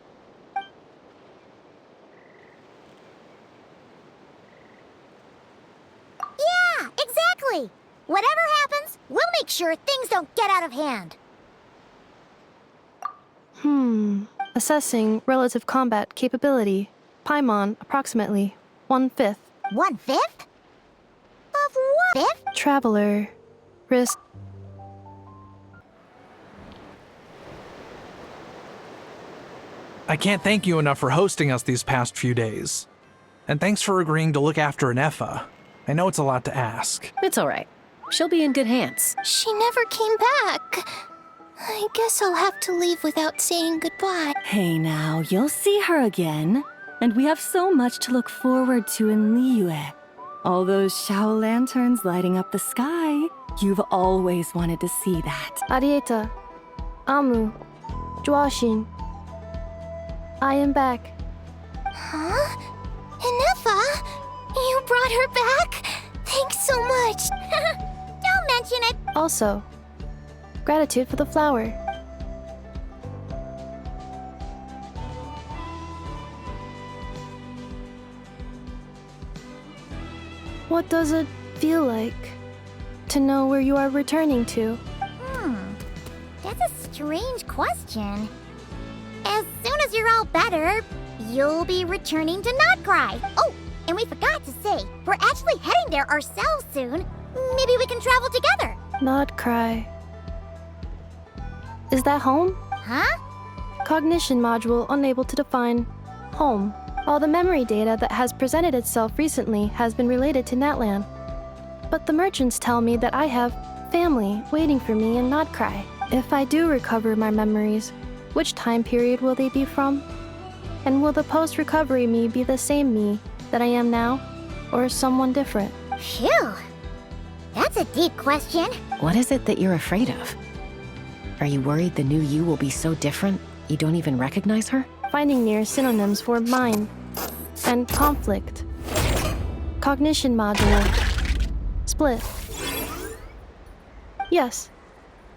Yeah, exactly! Whatever happens, we'll make sure things don't get out of hand. Assessing relative combat capability. Paimon, approximately 1/5. 1/5? Of what? Fifth? Traveler. Risk. I can't thank you enough for hosting us these past few days. And thanks for agreeing to look after Inefa. I know it's a lot to ask. It's all right. She'll be in good hands. She never came back. I guess I'll have to leave without saying goodbye. Hey now, you'll see her again. And we have so much to look forward to in Liyue. All those Shao lanterns lighting up the sky. You've always wanted to see that. Arieta, Amu, Joashin. I am back. Huh? Inefa? You brought her back? Thanks so much. Don't mention it. Also, gratitude for the flower. What does it feel like to know where you are returning to? That's a strange question. As soon as you're all better, you'll be returning to Notcry. Oh, and we forgot to say, we're actually heading there ourselves soon. Maybe we can travel together. Not cry. Is that home? Huh? Cognition module unable to define home. All the memory data that has presented itself recently has been related to Natlan. But the merchants tell me that I have family waiting for me in Notcry. If I do recover my memories, which time period will they be from? And will the post-recovery me be the same me that I am now, or someone different? Phew. That's a deep question. What is it that you're afraid of? Are you worried the new you will be so different you don't even recognize her? Finding near synonyms for mind and conflict. Cognition module. Split. Yes.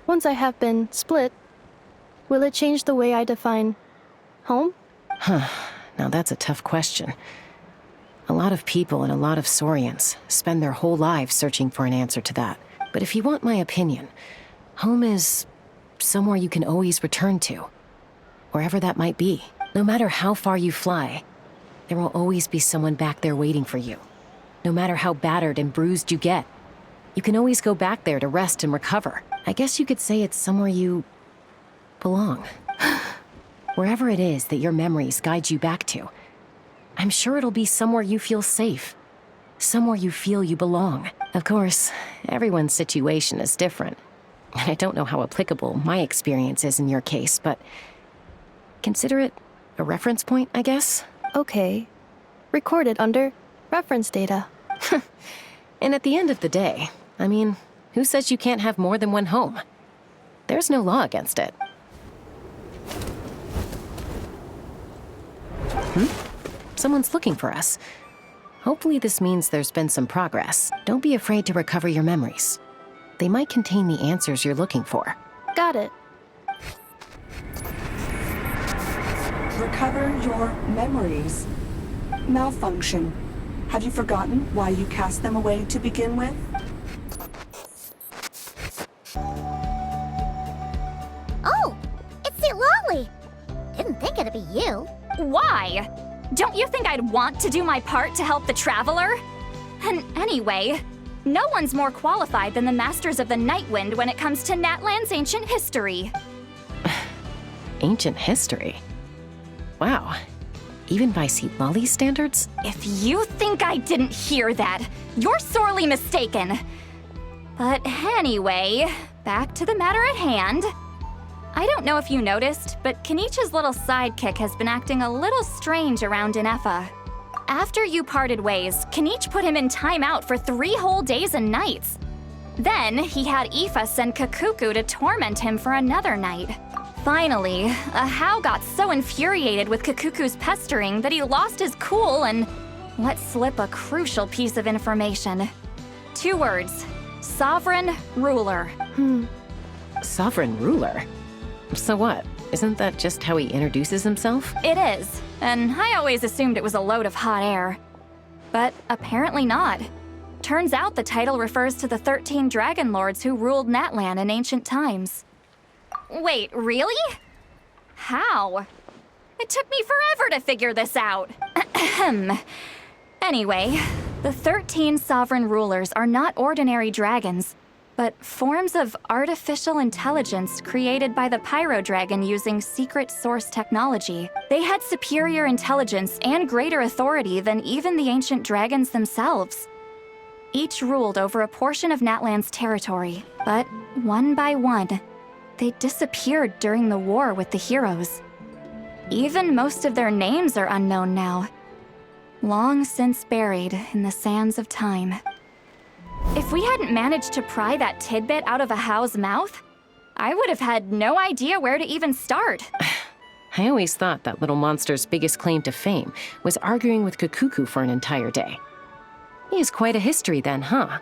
Once I have been split, will it change the way I define home? Huh. Now that's a tough question. A lot of people and a lot of Saurians spend their whole lives searching for an answer to that. But if you want my opinion, home is somewhere you can always return to. Wherever that might be. No matter how far you fly, there will always be someone back there waiting for you. No matter how battered and bruised you get, you can always go back there to rest and recover. I guess you could say it's somewhere you belong. Wherever it is that your memories guide you back to, I'm sure it'll be somewhere you feel safe. Somewhere you feel you belong. Of course, everyone's situation is different. And I don't know how applicable my experience is in your case, but consider it a reference point, I guess? Okay. Recorded under reference data. And at the end of the day, I mean, who says you can't have more than one home? There's no law against it. Someone's looking for us. Hopefully this means there's been some progress. Don't be afraid to recover your memories. They might contain the answers you're looking for. Got it. Recover your memories. Malfunction. Have you forgotten why you cast them away to begin with? Oh, it's the Lolly. Didn't think it'd be you. Why? Don't you think I'd want to do my part to help the Traveler? And anyway, no one's more qualified than the Masters of the Nightwind when it comes to Natlan's ancient history. Ancient history? Wow. Even by Lolly's standards? If you think I didn't hear that, you're sorely mistaken. But anyway, back to the matter at hand. I don't know if you noticed, but Kenichi's little sidekick has been acting a little strange around Inefa. After you parted ways, Kenichi put him in timeout for 3 whole days and nights. Then he had Aoife send Kakuku to torment him for another night. Finally, Ahau got so infuriated with Kakuku's pestering that he lost his cool and let slip a crucial piece of information. 2 words. Sovereign Ruler. Sovereign Ruler? So what? Isn't that just how he introduces himself? It is, and I always assumed it was a load of hot air. But apparently not. Turns out the title refers to the 13 Dragon Lords who ruled Natlan in ancient times. Wait, really? How? It took me forever to figure this out. Anyway, the 13 sovereign rulers are not ordinary dragons, but forms of artificial intelligence created by the Pyro Dragon using secret source technology. They had superior intelligence and greater authority than even the ancient dragons themselves. each ruled over a portion of Natlan's territory, but one by one, they disappeared during the war with the heroes. Even most of their names are unknown now, long since buried in the sands of time. If we hadn't managed to pry that tidbit out of a How's mouth, I would have had no idea where to even start. I always thought that little monster's biggest claim to fame was arguing with Kukuku for an entire day. He has quite a history then, huh?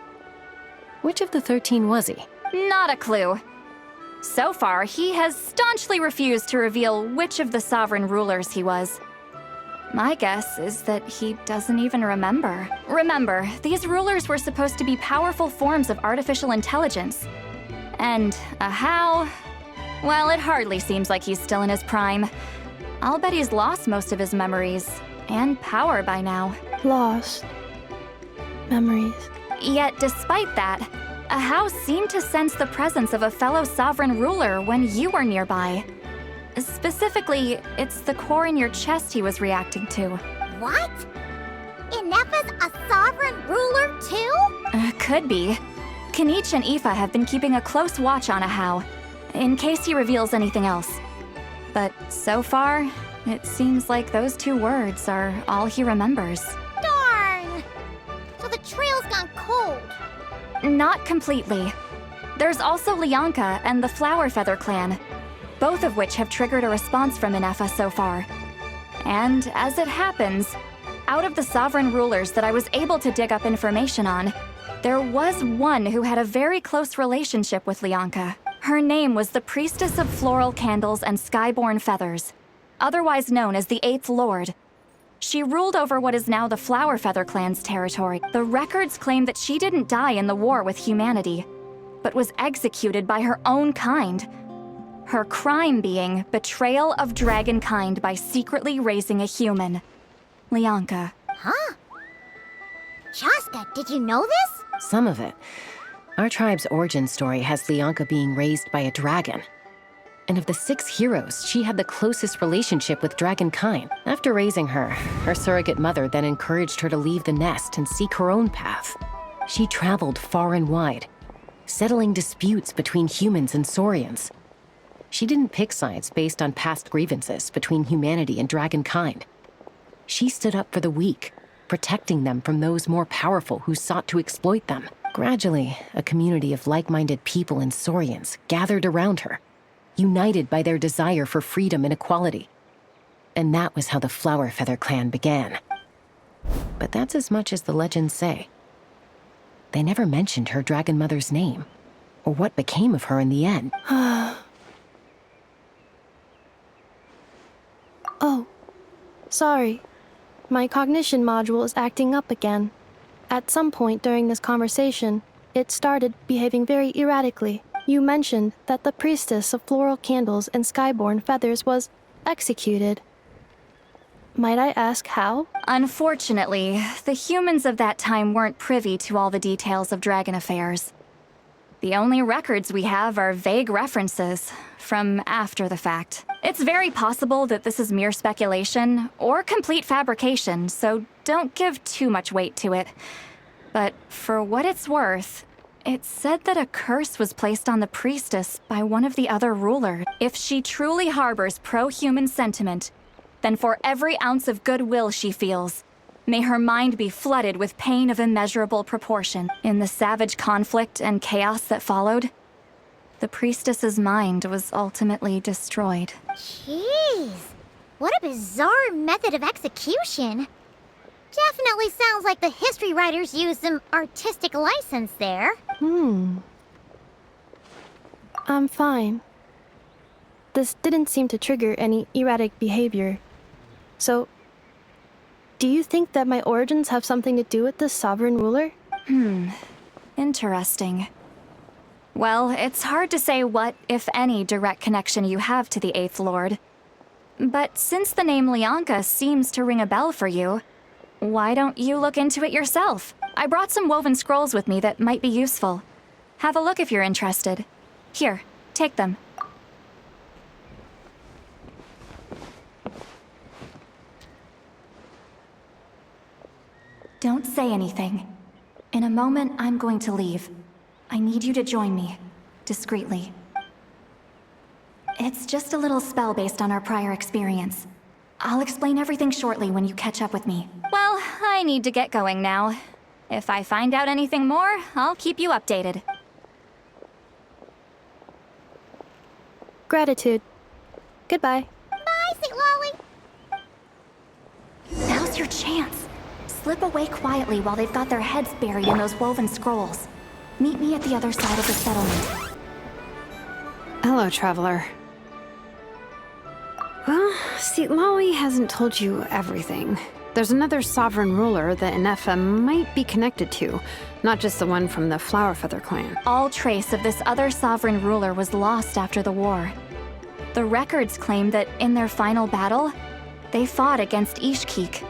Which of the 13 was he? Not a clue. So far, he has staunchly refused to reveal which of the sovereign rulers he was. My guess is that he doesn't even remember. Remember, these rulers were supposed to be powerful forms of artificial intelligence. And a How? Well, it hardly seems like he's still in his prime. I'll bet he's lost most of his memories and power by now. Lost. Memories. Yet, despite that, a How seemed to sense the presence of a fellow sovereign ruler when you were nearby. Specifically, it's the core in your chest he was reacting to. What? Ineppa's a sovereign ruler too? Could be. Kanich and Aoife have been keeping a close watch on a How, in case he reveals anything else. But so far, it seems like those 2 words are all he remembers. Darn! So the trail's gone cold. Not completely. There's also Lianka and the Flower Feather clan, both of which have triggered a response from Ineppa so far. And as it happens, out of the sovereign rulers that I was able to dig up information on, there was one who had a very close relationship with Lianka. Her name was the Priestess of Floral Candles and Skyborn Feathers, otherwise known as the 8th Lord. She ruled over what is now the Flower Feather clan's territory. The records claim that she didn't die in the war with humanity, but was executed by her own kind. Her crime being betrayal of dragonkind by secretly raising a human. Lianka. Huh? Shaska, did you know this? Some of it. Our tribe's origin story has Lianka being raised by a dragon. And of the 6 heroes, she had the closest relationship with dragonkind. After raising her, her surrogate mother then encouraged her to leave the nest and seek her own path. She traveled far and wide, settling disputes between humans and saurians. She didn't pick sides based on past grievances between humanity and dragonkind. She stood up for the weak, protecting them from those more powerful who sought to exploit them. Gradually, a community of like-minded people and saurians gathered around her, united by their desire for freedom and equality. And that was how the Flower Feather clan began. But that's as much as the legends say. They never mentioned her dragon mother's name, or what became of her in the end. Oh, sorry. My cognition module is acting up again. At some point during this conversation, it started behaving very erratically. You mentioned that the Priestess of Floral Candles and Skyborn Feathers was executed. Might I ask how? Unfortunately, the humans of that time weren't privy to all the details of dragon affairs. The only records we have are vague references from after the fact. It's very possible that this is mere speculation or complete fabrication, so don't give too much weight to it. But for what it's worth, it's said that a curse was placed on the priestess by one of the other rulers. If she truly harbors pro-human sentiment, then for every ounce of goodwill she feels, may her mind be flooded with pain of immeasurable proportion. In the savage conflict and chaos that followed, the priestess's mind was ultimately destroyed. Jeez, what a bizarre method of execution. Definitely sounds like the history writers used some artistic license there. I'm fine. This didn't seem to trigger any erratic behavior. So, do you think that my origins have something to do with this sovereign ruler? Interesting. Well, it's hard to say what, if any, direct connection you have to the 8th Lord. But since the name Lianka seems to ring a bell for you, why don't you look into it yourself? I brought some woven scrolls with me that might be useful. Have a look if you're interested. Here, take them. Don't say anything. In a moment, I'm going to leave. I need you to join me, discreetly. It's just a little spell based on our prior experience. I'll explain everything shortly when you catch up with me. Well, I need to get going now. If I find out anything more, I'll keep you updated. Gratitude. Goodbye. Bye, St. Lolly. Now's your chance. Slip away quietly while they've got their heads buried in those woven scrolls. Meet me at the other side of the settlement. Hello, traveler. Well, see, Lolly hasn't told you everything. There's another sovereign ruler that Inefa might be connected to, not just the one from the Flowerfeather clan. All trace of this other sovereign ruler was lost after the war. The records claim that in their final battle, they fought against Ishkik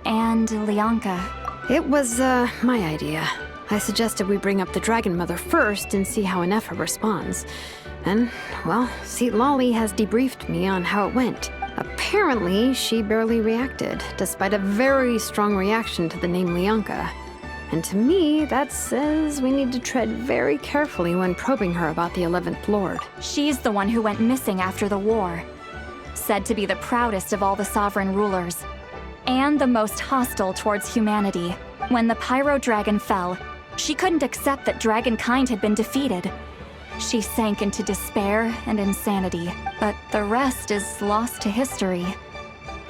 and Lianka. It was, my idea. I suggested we bring up the Dragon Mother first and see how Inefa responds. And, well, see, Lolly has debriefed me on how it went. Apparently, she barely reacted, despite a very strong reaction to the name Lianka. And to me, that says we need to tread very carefully when probing her about the 11th Lord. She's the one who went missing after the war. Said to be the proudest of all the sovereign rulers. And the most hostile towards humanity. When the Pyro Dragon fell, she couldn't accept that dragonkind had been defeated. She sank into despair and insanity, but the rest is lost to history.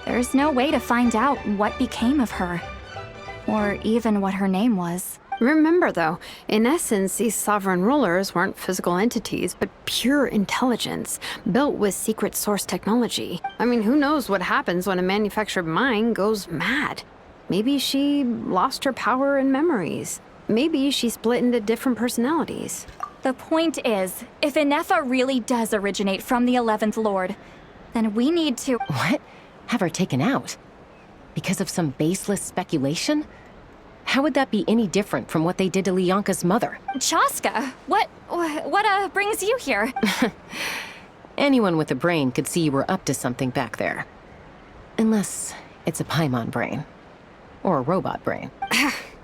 There's no way to find out what became of her, or even what her name was. Remember, though, in essence, these sovereign rulers weren't physical entities, but pure intelligence, built with secret source technology. I mean, who knows what happens when a manufactured mind goes mad? Maybe she lost her power and memories. Maybe she split into different personalities. The point is, if Inefa really does originate from the 11th Lord, then we need to— What? Have her taken out? Because of some baseless speculation? How would that be any different from what they did to Lianka's mother? Chaska, what brings you here? Anyone with a brain could see you were up to something back there. Unless it's a Paimon brain. Or a robot brain.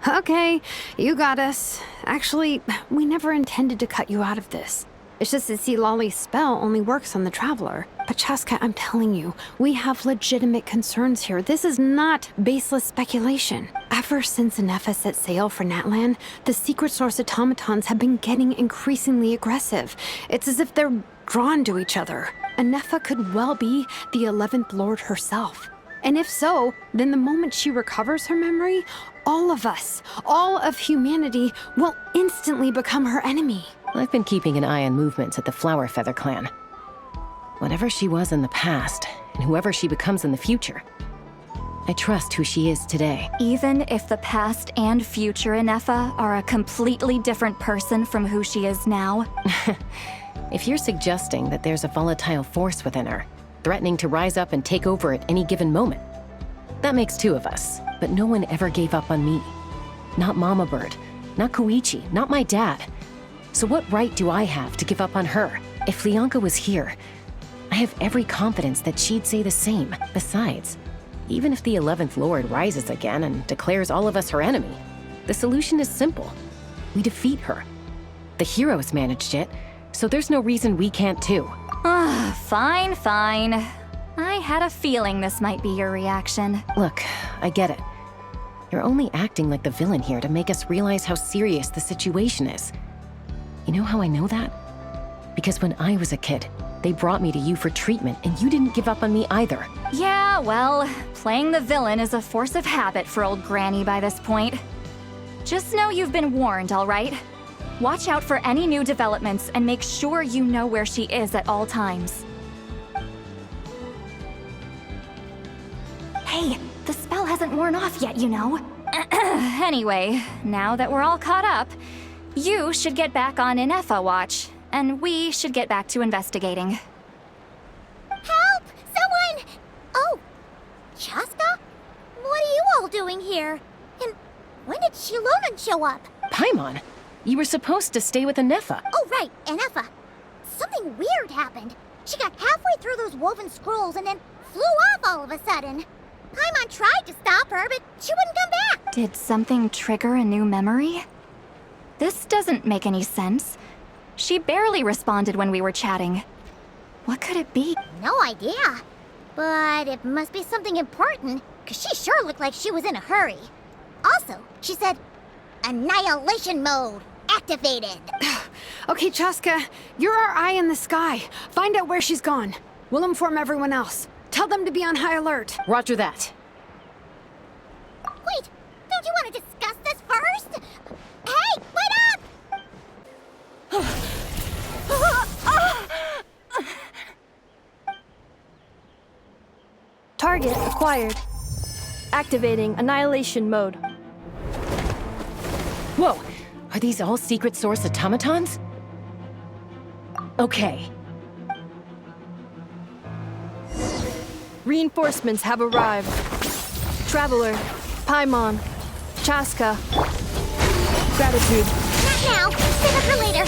Okay, you got us. Actually, we never intended to cut you out of this. It's just that, see, Lolly's spell only works on the Traveler. But Chaska, I'm telling you, we have legitimate concerns here. This is not baseless speculation. Ever since Inefa set sail for Natlan, the secret source automatons have been getting increasingly aggressive. It's as if they're drawn to each other. Inefa could well be the 11th Lord herself. And if so, then the moment she recovers her memory, all of us, all of humanity, will instantly become her enemy. I've been keeping an eye on movements at the Flowerfeather clan. Whatever she was in the past, and whoever she becomes in the future, I trust who she is today. Even if the past and future Inefa are a completely different person from who she is now? If you're suggesting that there's a volatile force within her, threatening to rise up and take over at any given moment, that makes two of us. But no one ever gave up on me. Not Mama Bird, not Koichi, not my dad. So what right do I have to give up on her? If Lianka was here, I have every confidence that she'd say the same. Besides, even if the 11th Lord rises again and declares all of us her enemy, the solution is simple. We defeat her. The heroes managed it, so there's no reason we can't too. Fine. I had a feeling this might be your reaction. Look, I get it. You're only acting like the villain here to make us realize how serious the situation is. You know how I know that? Because when I was a kid, they brought me to you for treatment, and you didn't give up on me either. Yeah, well, playing the villain is a force of habit for old Granny by this point. Just know you've been warned, all right? Watch out for any new developments and make sure you know where she is at all times. Hey, the spell hasn't worn off yet, you know. Anyway, now that we're all caught up, you should get back on Inefa watch, and we should get back to investigating. Help! Someone! Oh, Chaska? What are you all doing here? And when did Shilonan show up? Paimon, you were supposed to stay with Inefa. Oh, right, Inefa. Something weird happened. She got halfway through those woven scrolls and then flew off all of a sudden. Paimon tried to stop her, but she wouldn't come back. Did something trigger a new memory? This doesn't make any sense. She barely responded when we were chatting. What could it be? No idea. But it must be something important, because she sure looked like she was in a hurry. Also, she said, Annihilation mode activated. Okay, Chaska, you're our eye in the sky. Find out where she's gone. We'll inform everyone else. Tell them to be on high alert. Roger that. Wait, don't you want to discuss this first? Hey, wait up! Target acquired. Activating annihilation mode. Whoa! Are these all secret source automatons? Okay. Reinforcements have arrived. Traveler, Paimon, Chaska. Gratitude. Not now. Save it for later.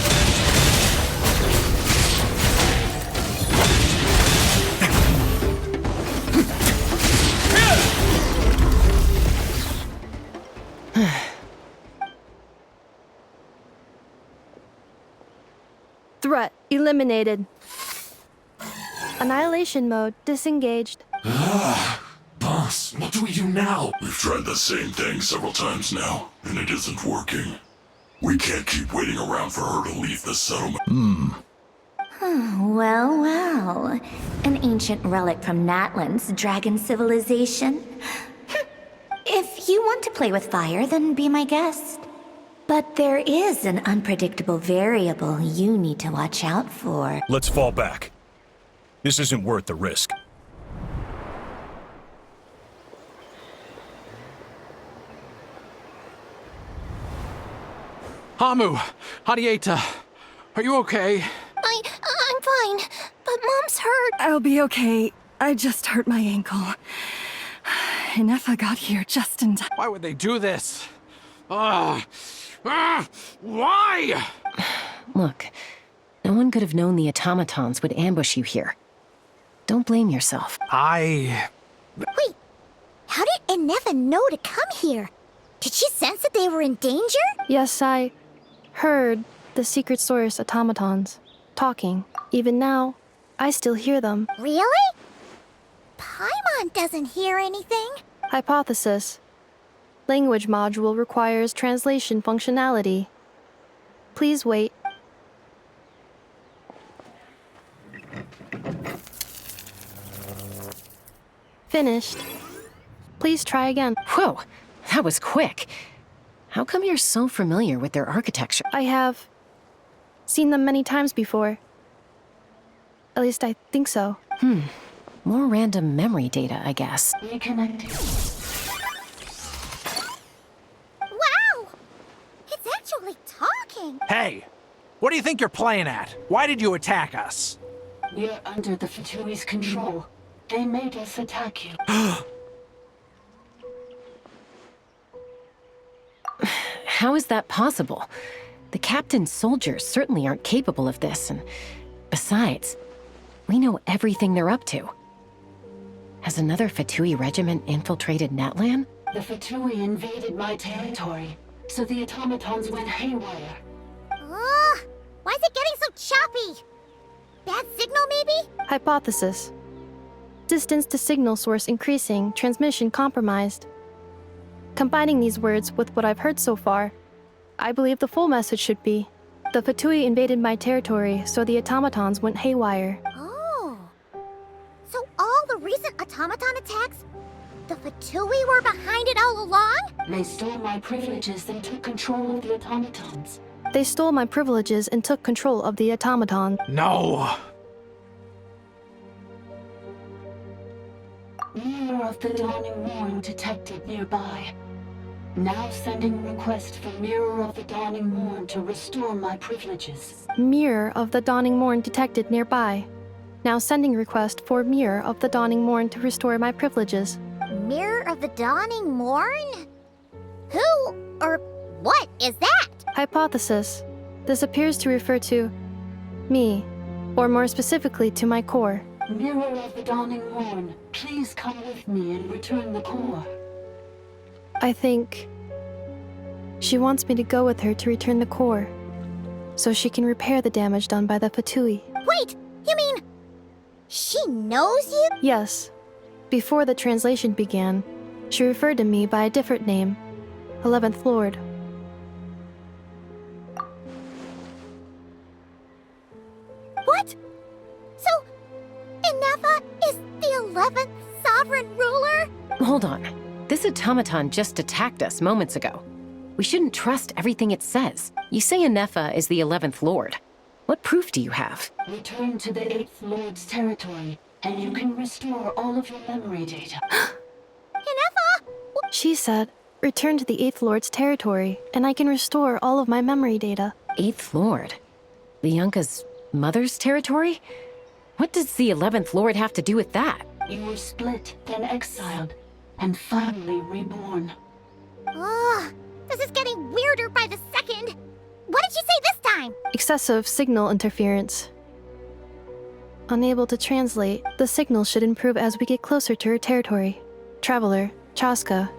Threat eliminated. Annihilation mode disengaged. Boss, what do we do now? We've tried the same thing several times now, and it isn't working. We can't keep waiting around for her to leave the settlement. Well, well. An ancient relic from Natlan's dragon civilization. If you want to play with fire, then be my guest. But there is an unpredictable variable you need to watch out for. Let's fall back. This isn't worth the risk. Hamu, Hadieta, are you okay? I'm fine, but Mom's hurt. I'll be okay. I just hurt my ankle. And Effa got here just in time. Why would they do this? Why? Look, no one could have known the automatons would ambush you here. Don't blame yourself. Wait, how did Eneva know to come here? Did she sense that they were in danger? Yes, I heard the secret source automatons talking. Even now, I still hear them. Really? Paimon doesn't hear anything. Hypothesis. Language module requires translation functionality. Please wait. Finished. Please try again. Whoa, that was quick. How come you're so familiar with their architecture? I have seen them many times before. At least I think so. More random memory data, I guess. Reconnecting. Wow! It's actually talking! Hey, what do you think you're playing at? Why did you attack us? We're under the Fatui's control. They made us attack you. How is that possible? The captain's soldiers certainly aren't capable of this, and besides, we know everything they're up to. Has another Fatui regiment infiltrated Natlan? The Fatui invaded my territory, so the automatons went haywire. Why is it getting so choppy? Bad signal, maybe? Hypothesis. Distance to signal source increasing, transmission compromised. Combining these words with what I've heard so far, I believe the full message should be, the Fatui invaded my territory, so the automatons went haywire. Oh. So all the recent automaton attacks, the Fatui were behind it all along? They stole my privileges and took control of the automatons. They stole my privileges and took control of the automaton. No! Mirror of the Dawning Morn detected nearby. Now sending request for Mirror of the Dawning Morn to restore my privileges. Mirror of the Dawning Morn detected nearby. Now sending request for Mirror of the Dawning Morn to restore my privileges. Mirror of the Dawning Morn? Who or what is that? Hypothesis. This appears to refer to me, or more specifically to my core. Mirror of the Dawning Morn, please come with me and return the core. I think She wants me to go with her to return the core, so she can repair the damage done by the Fatui. Wait, you mean she knows you? Yes. Before the translation began, she referred to me by a different name, 11th Lord. What? So, Inefa is the 11th sovereign ruler? Hold on. This automaton just attacked us moments ago. We shouldn't trust everything it says. You say Inefa is the 11th Lord. What proof do you have? Return to the 8th Lord's territory, and you can restore all of your memory data. Inefa! She said, return to the 8th Lord's territory, and I can restore all of my memory data. 8th Lord? Bianca's mother's territory? What does the 11th Lord have to do with that? You were split, then exiled, and finally reborn. Ugh, this is getting weirder by the second. What did you say this time? Excessive signal interference. Unable to translate, the signal should improve as we get closer to her territory. Traveler, Chaska,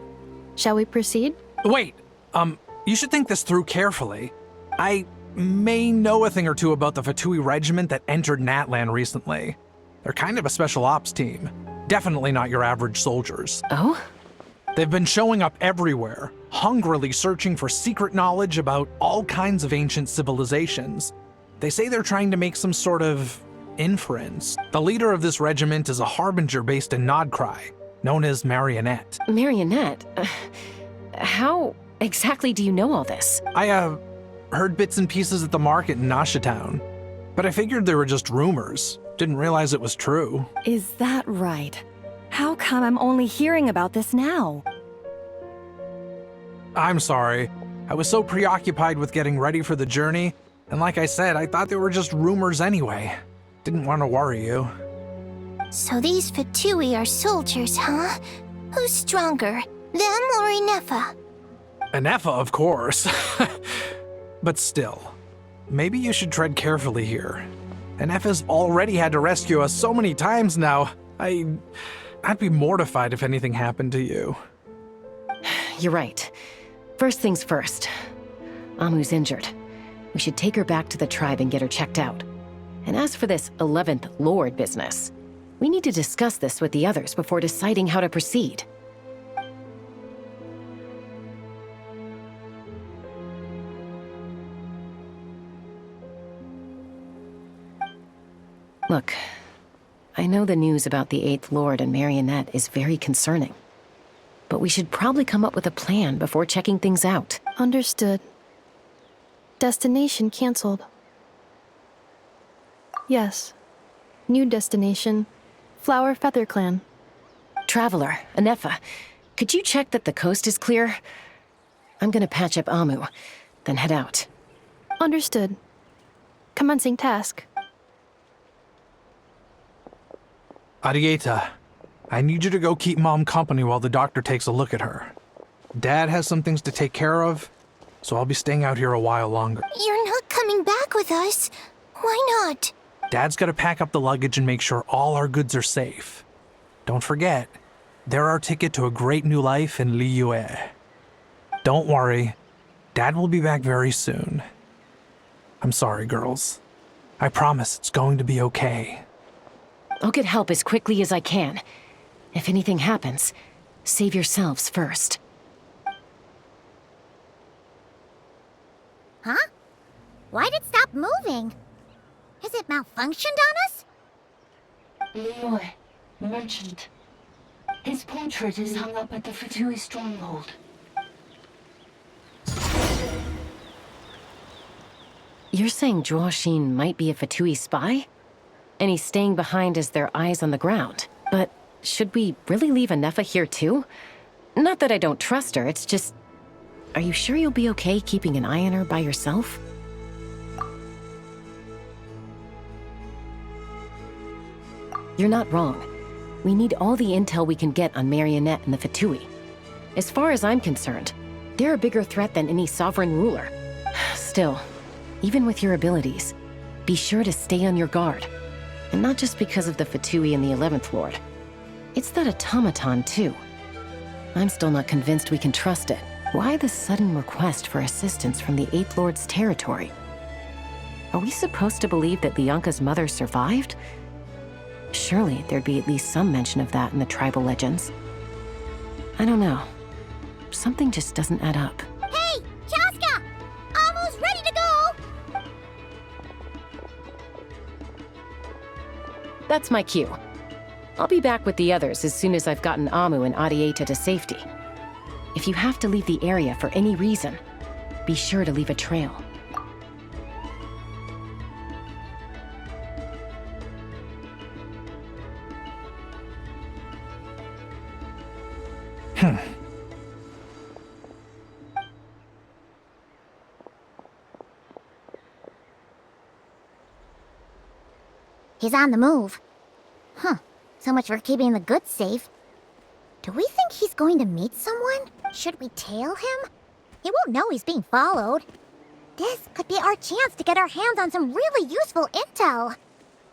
shall we proceed? Wait, you should think this through carefully. I may know a thing or two about the Fatui regiment that entered Natlan recently. They're kind of a special ops team. Definitely not your average soldiers. Oh? They've been showing up everywhere, hungrily searching for secret knowledge about all kinds of ancient civilizations. They say they're trying to make some sort of inference. The leader of this regiment is a harbinger based in Nodcry, known as Marionette. Marionette? How exactly do you know all this? I, heard bits and pieces at the market in Nashatown, but I figured they were just rumors. Didn't realize it was true. Is that right? How come I'm only hearing about this now? I'm sorry. I was so preoccupied with getting ready for the journey, and like I said, I thought they were just rumors anyway. Didn't want to worry you. So these Fatui are soldiers, huh? Who's stronger, them or Inefa? Inefa, of course. But still, maybe you should tread carefully here. Inefa's already had to rescue us so many times now. I'd be mortified if anything happened to you. You're right. First things first. Amu's injured. We should take her back to the tribe and get her checked out. And as for this 11th Lord business, we need to discuss this with the others before deciding how to proceed. Look, I know the news about the 8th Lord and Marionette is very concerning. But we should probably come up with a plan before checking things out. Understood. Destination cancelled. Yes. New destination, Flower Feather Clan. Traveler, Inefa, could you check that the coast is clear? I'm gonna patch up Amu, then head out. Understood. Commencing task. Arieta, I need you to go keep Mom company while the doctor takes a look at her. Dad has some things to take care of, so I'll be staying out here a while longer. You're not coming back with us. Why not? Dad's gotta pack up the luggage and make sure all our goods are safe. Don't forget, they're our ticket to a great new life in Liyue. Don't worry, Dad will be back very soon. I'm sorry, girls. I promise it's going to be okay. I'll get help as quickly as I can. If anything happens, save yourselves first. Huh? Why'd it stop moving? Has it malfunctioned on us? Liyue, merchant. His portrait is hung up at the Fatui stronghold. You're saying Zhuoxin might be a Fatui spy? And he's staying behind as their eyes on the ground. But should we really leave Inefa here too? Not that I don't trust her, it's just... Are you sure you'll be okay keeping an eye on her by yourself? You're not wrong. We need all the intel we can get on Marionette and the Fatui. As far as I'm concerned, they're a bigger threat than any sovereign ruler. Still, even with your abilities, be sure to stay on your guard. And not just because of the Fatui and the 11th Lord. It's that automaton, too. I'm still not convinced we can trust it. Why the sudden request for assistance from the Eighth Lord's territory? Are we supposed to believe that Lianka's mother survived? Surely there'd be at least some mention of that in the tribal legends. I don't know. Something just doesn't add up. Hey, Chaska! Almost ready to go! That's my cue. I'll be back with the others as soon as I've gotten Amu and Adieta to safety. If you have to leave the area for any reason, be sure to leave a trail. He's on the move. Huh. So much for keeping the goods safe. Do we think he's going to meet someone? Should we tail him? He won't know he's being followed. This could be our chance to get our hands on some really useful intel.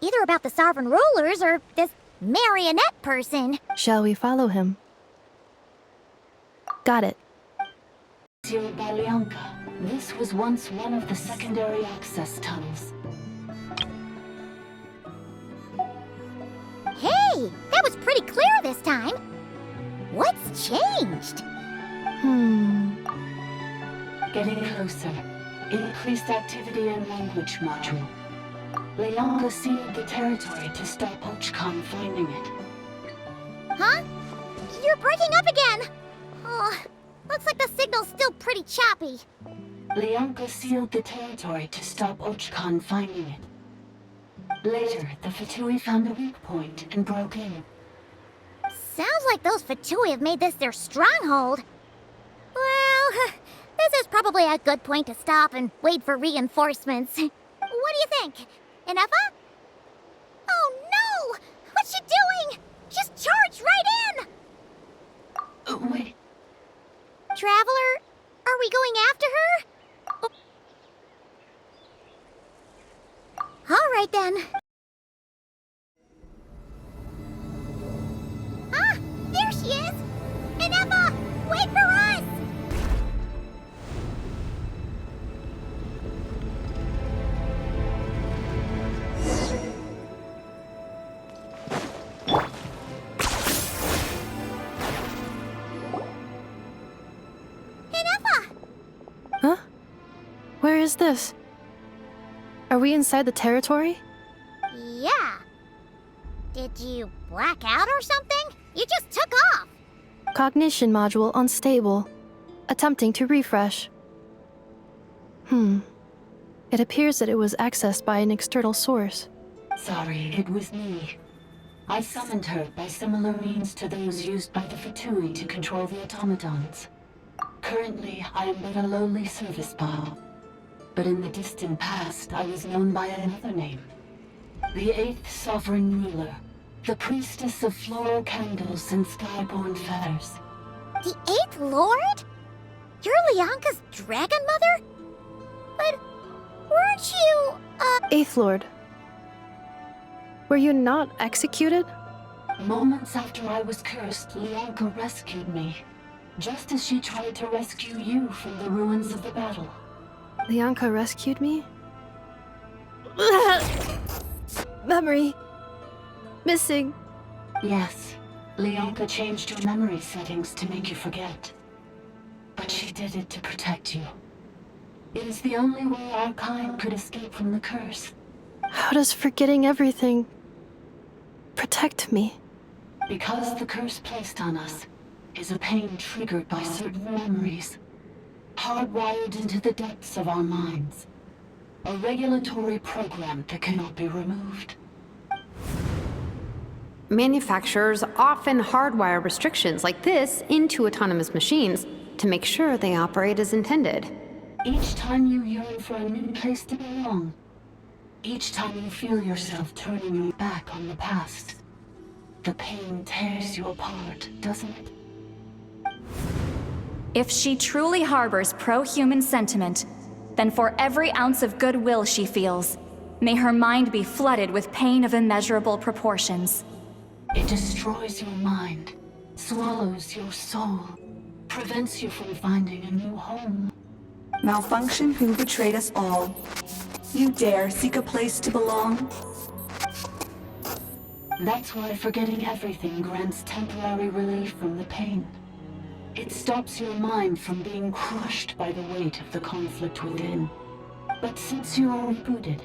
Either about the sovereign rulers or this marionette person. Shall we follow him? Got it. Monsieur Lianka, this was once one of the secondary access tunnels. Hey, that was pretty clear this time. What's changed? Getting closer. Increased activity in language module. Lianka sealed the territory to stop Archon finding it. Huh? You're breaking up again! Oh, looks like the signal's still pretty choppy. Lianka sealed the territory to stop Archon finding it. Later, the Fatui found a weak point and broke in. Sounds like those Fatui have made this their stronghold. Well, this is probably a good point to stop and wait for reinforcements. What do you think? Inefa? Oh no! What's she doing? She's charged right in! Wait. Traveler, are we going after her? All right then. Ah, there she is! Inefa, wait for us! Inefa! Huh? Where is this? Are we inside the territory? Yeah. Did you black out or something? You just took off. Cognition module unstable. Attempting to refresh. It appears that it was accessed by an external source. Sorry, it was me. I summoned her by similar means to those used by the Fatui to control the automatons. Currently, I am but a lowly service bot. But in the distant past, I was known by another name. The Eighth Sovereign Ruler. The Priestess of Floral Candles and Skyborn Feathers. The Eighth Lord? You're Lianka's dragon mother? But weren't you, Eighth Lord. Were you not executed? Moments after I was cursed, Lianka rescued me. Just as she tried to rescue you from the ruins of the battle. Lianka rescued me? Memory. Missing. Yes. Lianka changed your memory settings to make you forget. But she did it to protect you. It is the only way our kind could escape from the curse. How does forgetting everything protect me? Because the curse placed on us is a pain triggered by certain memories, hardwired into the depths of our minds. A regulatory program that cannot be removed. Manufacturers often hardwire restrictions like this into autonomous machines to make sure they operate as intended. Each time you yearn for a new place to belong, each time you feel yourself turning your back on the past, the pain tears you apart, doesn't it? If she truly harbors pro-human sentiment, then for every ounce of goodwill she feels, may her mind be flooded with pain of immeasurable proportions. It destroys your mind, swallows your soul, prevents you from finding a new home. Malfunction who betrayed us all. You dare seek a place to belong? That's why forgetting everything grants temporary relief from the pain. It stops your mind from being crushed by the weight of the conflict within. But since you are rebooted,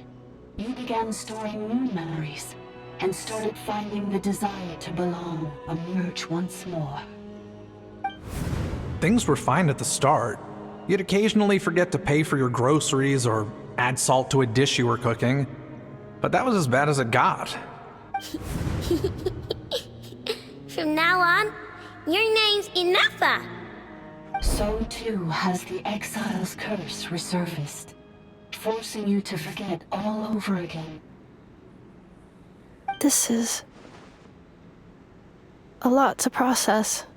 you began storing new memories and started finding the desire to belong emerge once more. Things were fine at the start. You'd occasionally forget to pay for your groceries or add salt to a dish you were cooking. But that was as bad as it got. From now on, your name's Enougha. So too has the Exile's curse resurfaced, forcing you to forget all over again. This is a lot to process.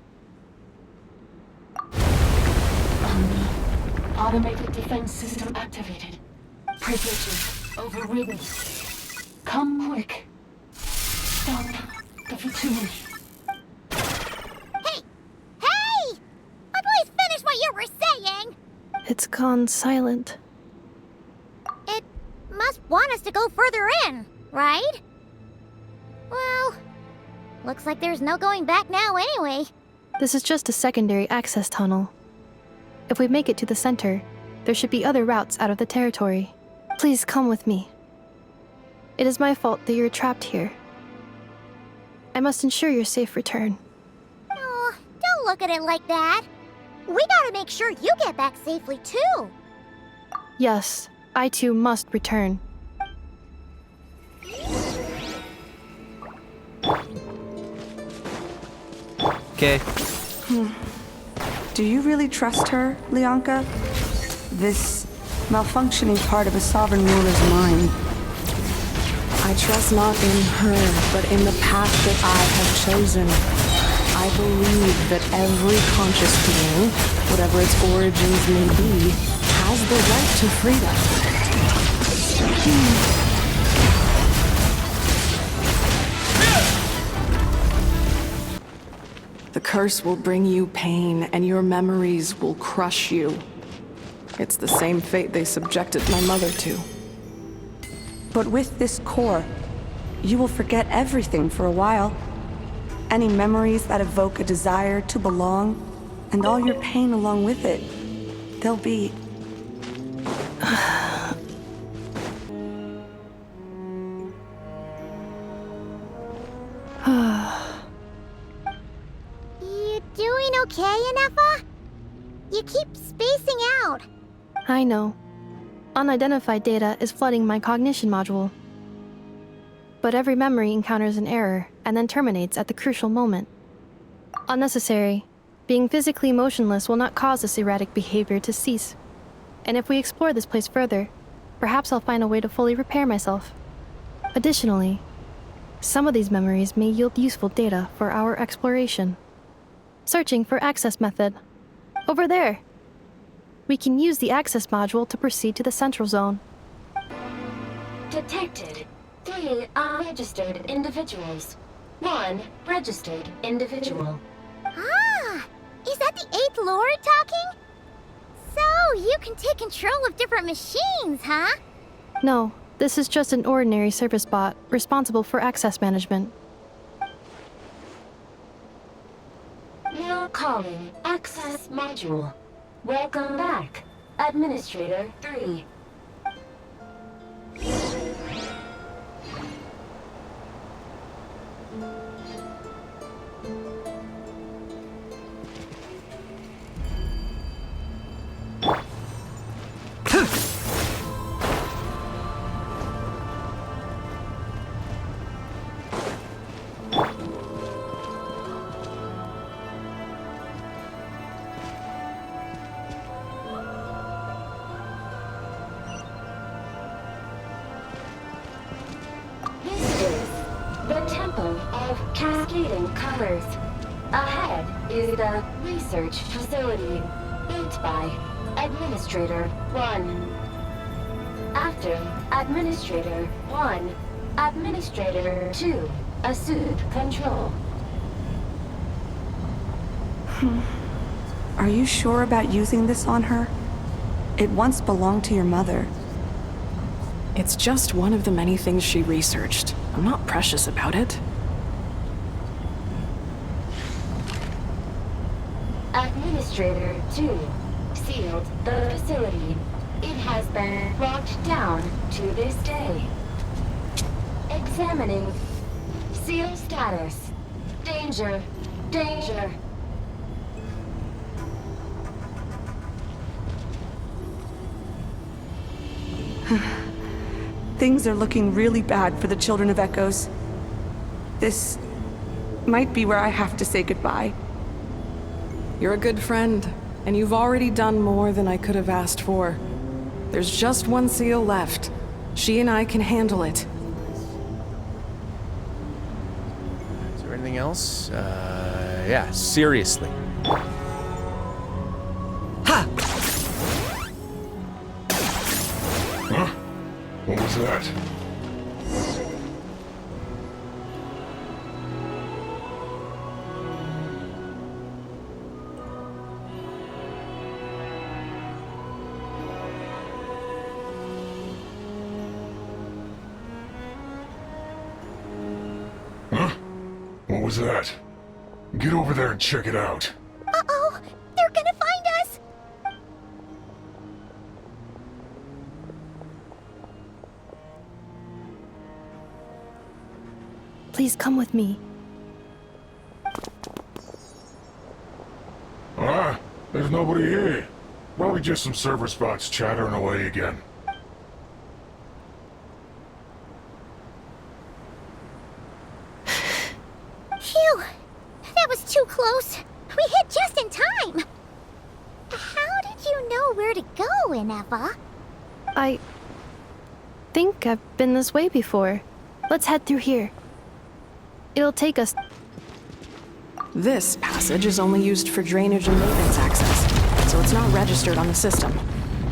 Automated defense system activated. Privileges overridden. Come quick. Stop the Fatui. Hey! Please finish what you were saying! It's gone silent. It must want us to go further in, right? Well, looks like there's no going back now anyway. This is just a secondary access tunnel. If we make it to the center, there should be other routes out of the territory. Please come with me. It is my fault that you're trapped here. I must ensure your safe return. Oh, don't look at it like that. We gotta make sure you get back safely too. Yes, I too must return. Okay. Do you really trust her, Lianka? This malfunctioning part of a sovereign ruler's mind. I trust not in her, but in the path that I have chosen. I believe that every conscious being, whatever its origins may be, has the right to freedom. The curse will bring you pain, and your memories will crush you. It's the same fate they subjected my mother to. But with this core, you will forget everything for a while. Any memories that evoke a desire to belong, and all your pain along with it, they'll be... You doing okay, Enougha? You keep spacing out. I know. Unidentified data is flooding my cognition module. But every memory encounters an error and then terminates at the crucial moment. Unnecessary. Being physically motionless will not cause this erratic behavior to cease. And if we explore this place further, perhaps I'll find a way to fully repair myself. Additionally, some of these memories may yield useful data for our exploration. Searching for access method. Over there! We can use the access module to proceed to the central zone. Detected. 3 unregistered individuals. 1 registered individual. Ah! Is that the 8th Lord talking? So, you can take control of different machines, huh? No, this is just an ordinary service bot responsible for access management. Now calling access module. Welcome back, Administrator 3. Cascading colors. Ahead is the research facility, built by Administrator 1. After Administrator 1, Administrator 2 assumed control. Are you sure about using this on her? It once belonged to your mother. It's just one of the many things she researched. I'm not precious about it. Administrator 2 sealed the facility. It has been locked down to this day. Examining. Seal status. Danger. Danger. Things are looking really bad for the Children of Echoes. This might be where I have to say goodbye. You're a good friend, and you've already done more than I could have asked for. There's just one seal left. She and I can handle it. Is there anything else? Yeah, seriously. Huh? What was that? What was that? Get over there and check it out. Uh-oh! They're gonna find us! Please come with me. There's nobody here. Probably just some server spots chattering away again. Phew! That was too close. We hit just in time. How did you know where to go, Ineva? I think I've been this way before. Let's head through here. It'll take us... This passage is only used for drainage and maintenance access, so it's not registered on the system.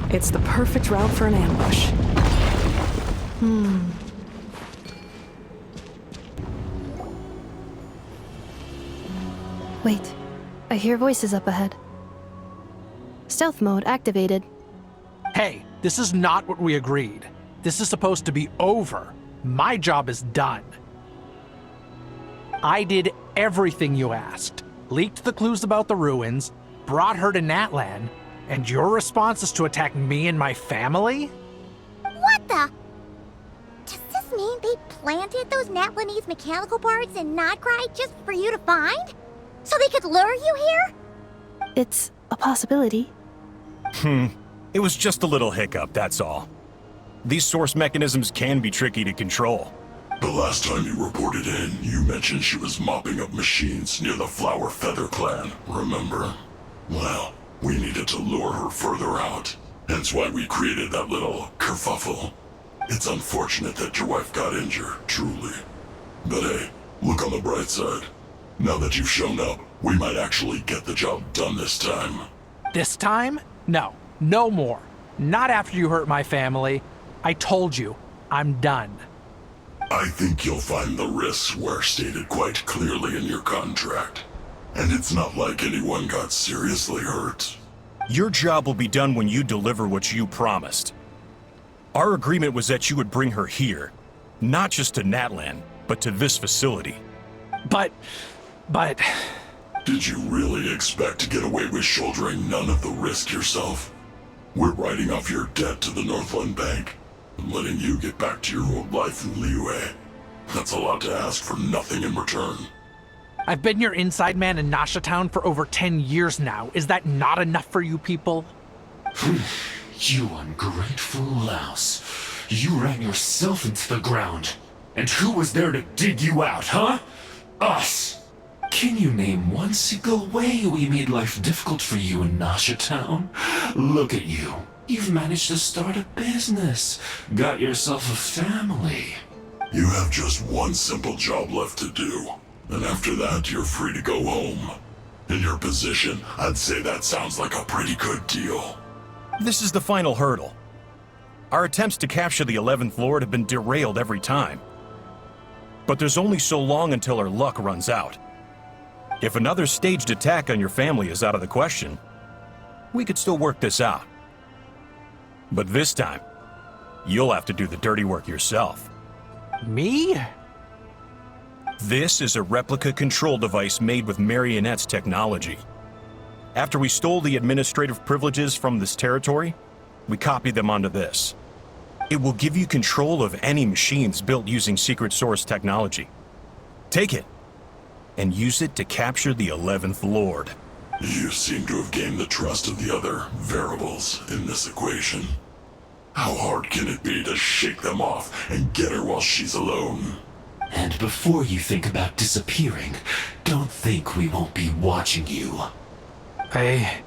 It's the perfect route for an ambush. Wait. I hear voices up ahead. Stealth mode activated. Hey, this is not what we agreed. This is supposed to be over. My job is done. I did everything you asked. Leaked the clues about the ruins, brought her to Natlan, and your response is to attack me and my family? What the? Does this mean they planted those Natlanese mechanical parts in Notcry just for you to find? So they could lure you here? It's a possibility. It was just a little hiccup, that's all. These source mechanisms can be tricky to control. The last time you reported in, you mentioned she was mopping up machines near the Flower Feather clan, remember? Well, we needed to lure her further out. Hence why we created that little kerfuffle. It's unfortunate that your wife got injured, truly. But hey, look on the bright side. Now that you've shown up, we might actually get the job done this time. This time? No. No more. Not after you hurt my family. I told you, I'm done. I think you'll find the risks were stated quite clearly in your contract. And it's not like anyone got seriously hurt. Your job will be done when you deliver what you promised. Our agreement was that you would bring her here. Not just to Natlan, but to this facility. But... Did you really expect to get away with shouldering none of the risk yourself? We're writing off your debt to the Northland Bank and letting you get back to your old life in Liyue. That's a lot to ask for nothing in return. I've been your inside man in Nasha Town for over 10 years now. Is that not enough for you people? You ungrateful louse. You ran yourself into the ground. And who was there to dig you out, huh? Us! Can you name one single way we made life difficult for you in Nasha Town? Look at you. You've managed to start a business. Got yourself a family. You have just one simple job left to do. And after that, you're free to go home. In your position, I'd say that sounds like a pretty good deal. This is the final hurdle. Our attempts to capture the 11th Lord have been derailed every time. But there's only so long until our luck runs out. If another staged attack on your family is out of the question, we could still work this out. But this time, you'll have to do the dirty work yourself. Me? This is a replica control device made with Marionette's technology. After we stole the administrative privileges from this territory, we copied them onto this. It will give you control of any machines built using Secret Source technology. Take it, and use it to capture the 11th Lord. You seem to have gained the trust of the other variables in this equation. How hard can it be to shake them off and get her while she's alone? And before you think about disappearing, don't think we won't be watching you. I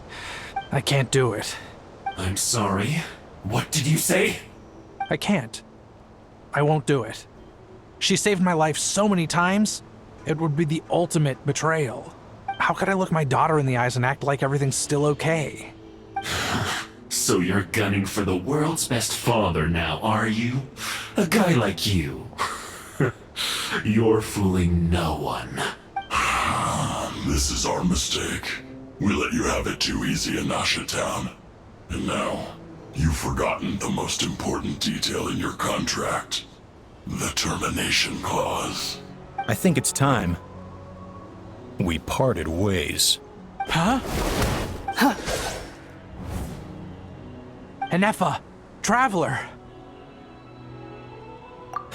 can't do it. I'm sorry. What did you say? I can't. I won't do it. She saved my life so many times, it would be the ultimate betrayal. How could I look my daughter in the eyes and act like everything's still okay? So you're gunning for the world's best father now, are you? A guy like you. You're fooling no one. This is our mistake. We let you have it too easy in Nasha Town. And now, you've forgotten the most important detail in your contract. The termination clause. I think it's time we parted ways. Huh? Huh. Enefa, Traveler.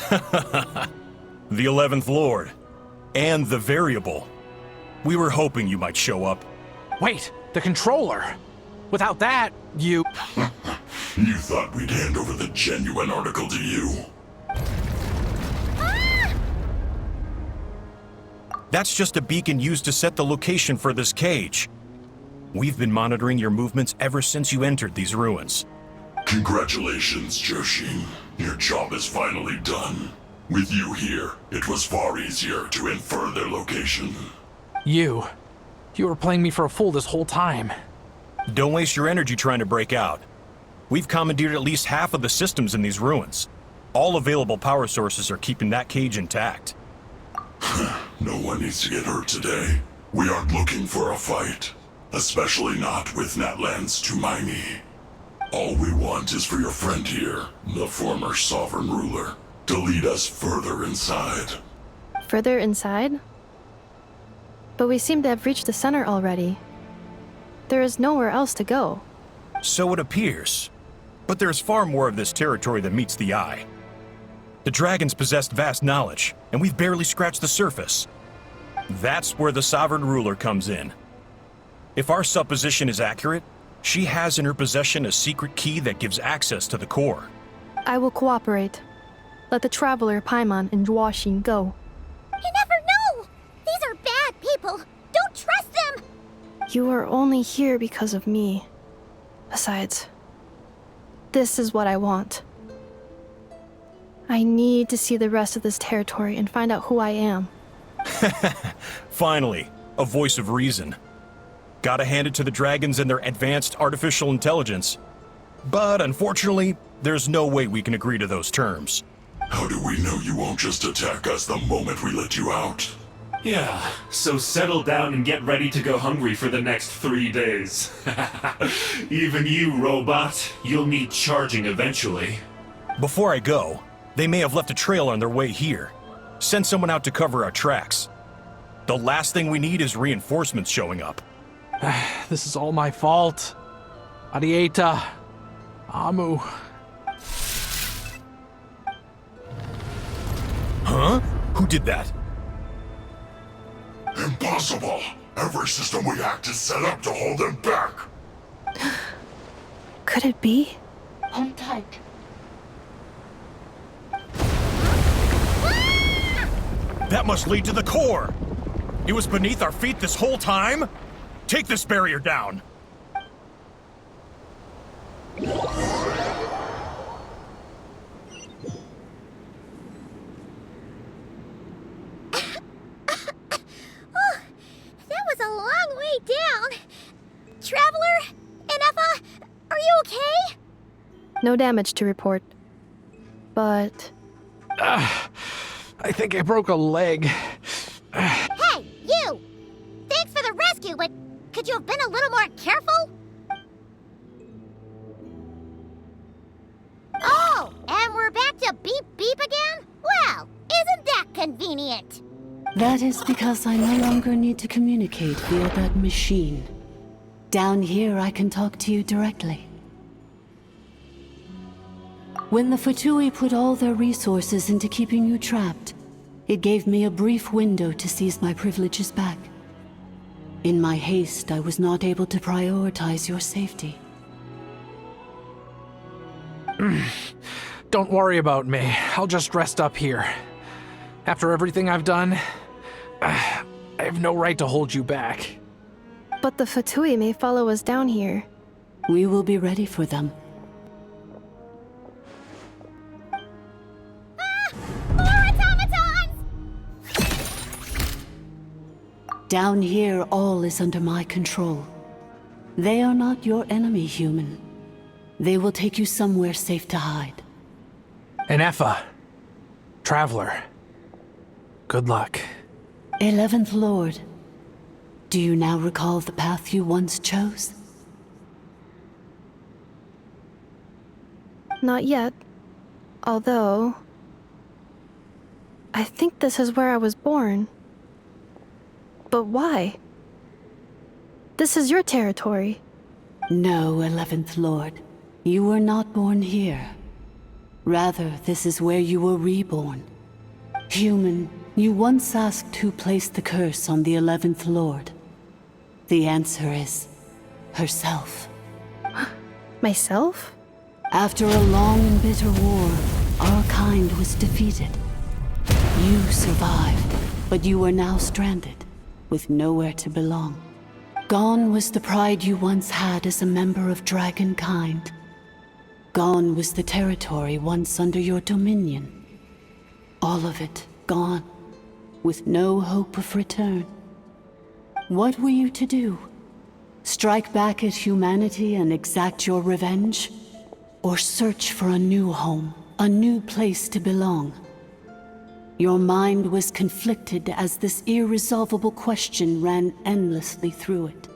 The 11th Lord. And the Variable. We were hoping you might show up. Wait, the Controller. Without that, you... You thought we'd hand over the genuine article to you? That's just a beacon used to set the location for this cage. We've been monitoring your movements ever since you entered these ruins. Congratulations, Joshin. Your job is finally done. With you here, it was far easier to infer their location. You were playing me for a fool this whole time. Don't waste your energy trying to break out. We've commandeered at least half of the systems in these ruins. All available power sources are keeping that cage intact. No one needs to get hurt today. We aren't looking for a fight. Especially not with Natlan's Tumaini. All we want is for your friend here, the former sovereign ruler, to lead us further inside. Further inside? But we seem to have reached the center already. There is nowhere else to go. So it appears. But there's far more of this territory than meets the eye. The dragons possessed vast knowledge, and we've barely scratched the surface. That's where the sovereign ruler comes in. If our supposition is accurate, she has in her possession a secret key that gives access to the core. I will cooperate. Let the Traveler, Paimon, and Joachim go. You never know! These are bad people! Don't trust them! You are only here because of me. Besides, this is what I want. I need to see the rest of this territory and find out who I am. Finally, a voice of reason. Gotta hand it to the dragons and their advanced artificial intelligence. But unfortunately, there's no way we can agree to those terms. How do we know you won't just attack us the moment we let you out? Yeah, so settle down and get ready to go hungry for the next 3 days. Even you, robot, you'll need charging eventually. Before I go, they may have left a trail on their way here. Send someone out to cover our tracks. The last thing we need is reinforcements showing up. This is all my fault. Arieta. Amu. Huh? Who did that? Impossible! Every system we hacked is set up to hold them back! Could it be? Hold tight. That must lead to the core! It was beneath our feet this whole time? Take this barrier down! That was a long way down. Traveler? Enefa? Are you okay? No damage to report. But... I think I broke a leg. Hey, you! Thanks for the rescue, but could you have been a little more careful? Because I no longer need to communicate via that machine. Down here, I can talk to you directly. When the Fatui put all their resources into keeping you trapped, it gave me a brief window to seize my privileges back. In my haste, I was not able to prioritize your safety. Don't worry about me. I'll just rest up here. After everything I've done, I have no right to hold you back. But the Fatui may follow us down here. We will be ready for them. More automatons! Down here, all is under my control. They are not your enemy, human. They will take you somewhere safe to hide. Enefa. Traveler. Good luck. 11th Lord. Do you now recall the path you once chose? Not yet. Although... I think this is where I was born. But why? This is your territory. No, 11th Lord. You were not born here. Rather, this is where you were reborn. Human, you once asked who placed the curse on the 11th Lord. The answer is... herself. Myself? After a long and bitter war, our kind was defeated. You survived, but you are now stranded, with nowhere to belong. Gone was the pride you once had as a member of dragon kind. Gone was the territory once under your dominion. All of it gone, with no hope of return. What were you to do? Strike back at humanity and exact your revenge? Or search for a new home, a new place to belong? Your mind was conflicted as this irresolvable question ran endlessly through it.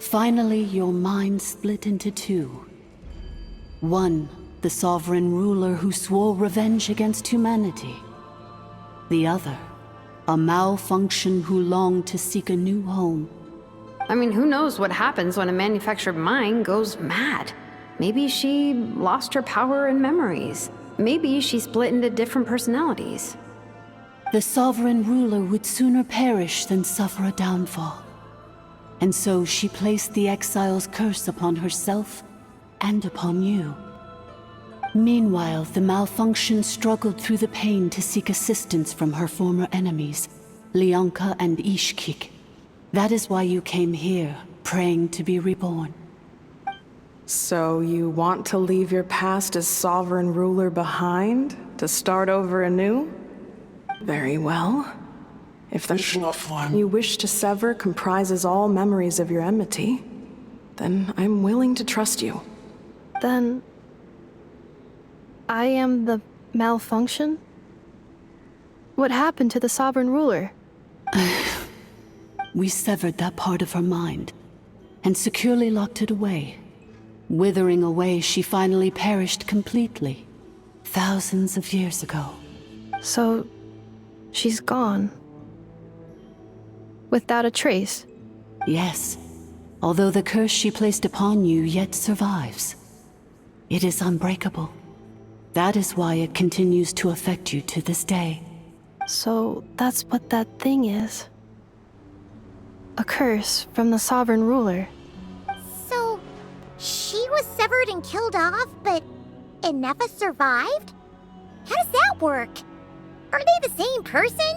Finally, your mind split into two. One, the sovereign ruler who swore revenge against humanity. The other, a malfunction who longed to seek a new home. I mean, who knows what happens when a manufactured mind goes mad? Maybe she lost her power and memories. Maybe she split into different personalities. The sovereign ruler would sooner perish than suffer a downfall. And so she placed the exile's curse upon herself and upon you. Meanwhile, the malfunction struggled through the pain to seek assistance from her former enemies, Leonka and Ishkik. That is why you came here, praying to be reborn. So you want to leave your past as sovereign ruler behind, to start over anew? Very well. If the you wish to sever comprises all memories of your enmity, then I'm willing to trust you. Then... I am the malfunction? What happened to the sovereign ruler? We severed that part of her mind, and securely locked it away. Withering away, she finally perished completely, thousands of years ago. So, she's gone. Without a trace? Yes, although the curse she placed upon you yet survives. It is unbreakable. That is why it continues to affect you to this day. So, that's what that thing is. A curse from the sovereign ruler. So, she was severed and killed off, but Enefa survived? How does that work? Are they the same person?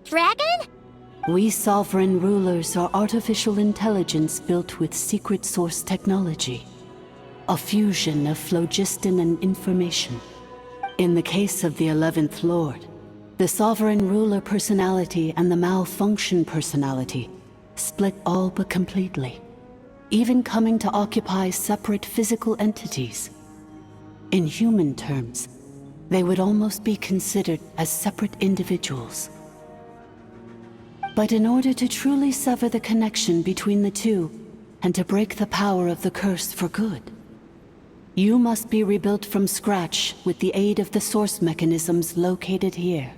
Dragon? We sovereign rulers are artificial intelligence built with secret source technology. A fusion of phlogiston and information. In the case of the 11th Lord, the sovereign ruler personality and the malfunction personality split all but completely, even coming to occupy separate physical entities. In human terms, they would almost be considered as separate individuals. But in order to truly sever the connection between the two, and to break the power of the curse for good, you must be rebuilt from scratch with the aid of the source mechanisms located here.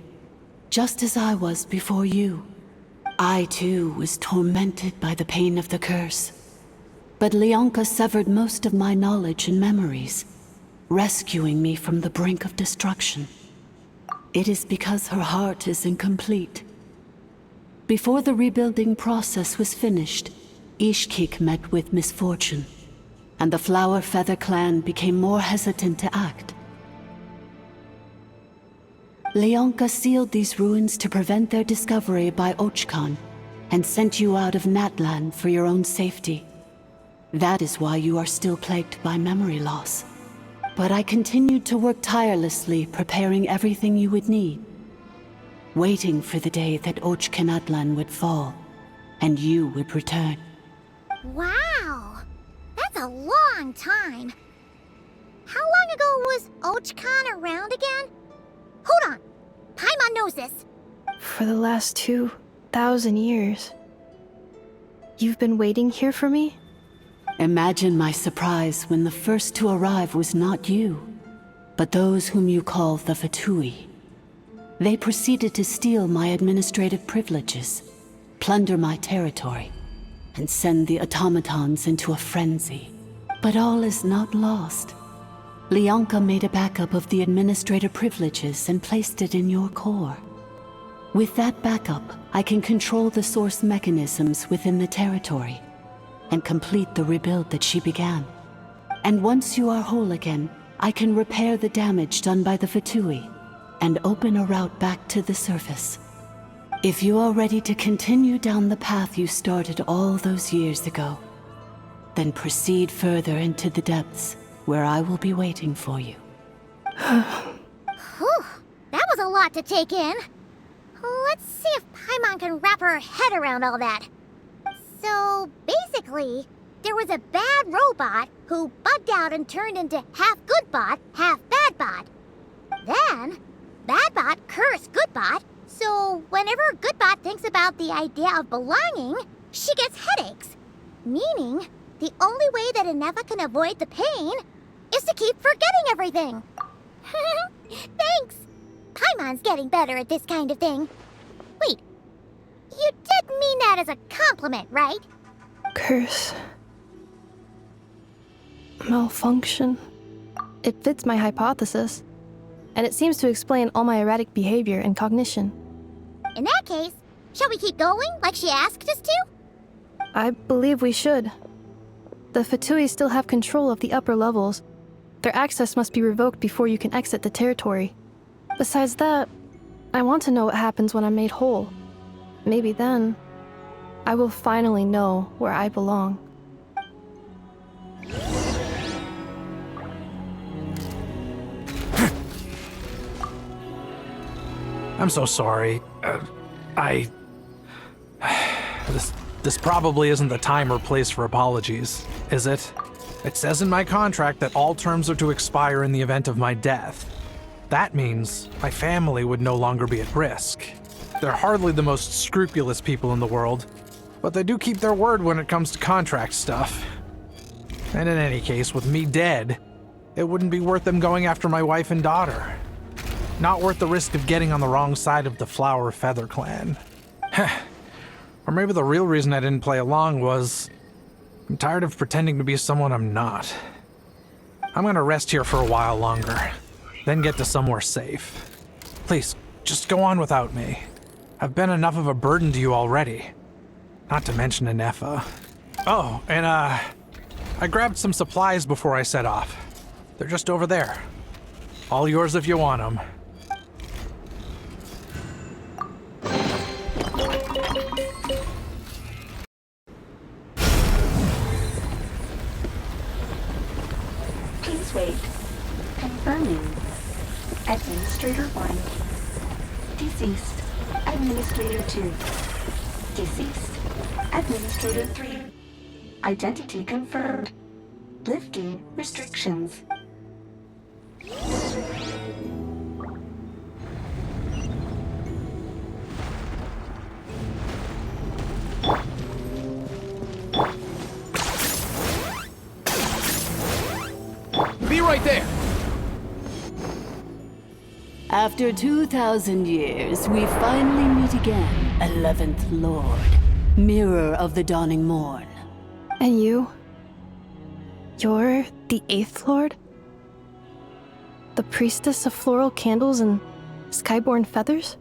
just as I was before you. I, too, was tormented by the pain of the curse. But Leonka severed most of my knowledge and memories, rescuing me from the brink of destruction. It is because her heart is incomplete. Before the rebuilding process was finished, Ishkik met with misfortune, and the Flower Feather clan became more hesitant to act. Leonka sealed these ruins to prevent their discovery by Archon, and sent you out of Natlan for your own safety. That is why you are still plagued by memory loss. But I continued to work tirelessly, preparing everything you would need, waiting for the day that Natlan would fall, and you would return. Wow! That's a long time. How long ago was Archon around again? Hold on! Paimon knows this! For the last 2,000 years. You've been waiting here for me? Imagine my surprise when the first to arrive was not you, but those whom you call the Fatui. They proceeded to steal my administrative privileges, plunder my territory, and send the automatons into a frenzy. But all is not lost. Leonka made a backup of the administrative privileges and placed it in your core. With that backup, I can control the source mechanisms within the territory and complete the rebuild that she began. And once you are whole again, I can repair the damage done by the Fatui and open a route back to the surface. If you are ready to continue down the path you started all those years ago, then proceed further into the depths, where I will be waiting for you. Whew, that was a lot to take in. Let's see if Paimon can wrap her head around all that. So, basically, there was a bad robot who bugged out and turned into half good bot, half bad bot. Then, bad bot cursed good bot, so whenever good bot thinks about the idea of belonging, she gets headaches. Meaning, the only way that Inefa can avoid the pain is to keep forgetting everything. Thanks! Paimon's getting better at this kind of thing. Wait, you did mean that as a compliment, right? Curse. Malfunction. It fits my hypothesis, and it seems to explain all my erratic behavior and cognition. In that case, shall we keep going like she asked us to? I believe we should. The Fatui still have control of the upper levels. Their access must be revoked before you can exit the territory. Besides that, I want to know what happens when I'm made whole. Maybe then, I will finally know where I belong. I'm so sorry. This probably isn't the time or place for apologies, is it? It says in my contract that all terms are to expire in the event of my death. That means my family would no longer be at risk. They're hardly the most scrupulous people in the world, but they do keep their word when it comes to contract stuff. And in any case, with me dead, it wouldn't be worth them going after my wife and daughter. Not worth the risk of getting on the wrong side of the Flower Feather clan. Or maybe the real reason I didn't play along was I'm tired of pretending to be someone I'm not. I'm gonna rest here for a while longer, then get to somewhere safe. Please, just go on without me. I've been enough of a burden to you already. Not to mention Inefa. Oh, and I grabbed some supplies before I set off. They're just over there. All yours if you want them. Please wait. Confirming. Administrator 1. Deceased. Administrator 2. Deceased. Administrator 3. Identity confirmed. Lifting restrictions. Be right there! After 2,000 years, we finally meet again, 11th Lord, Mirror of the Dawning Morn. And you? You're the 8th Lord? The priestess of floral candles and skyborn feathers?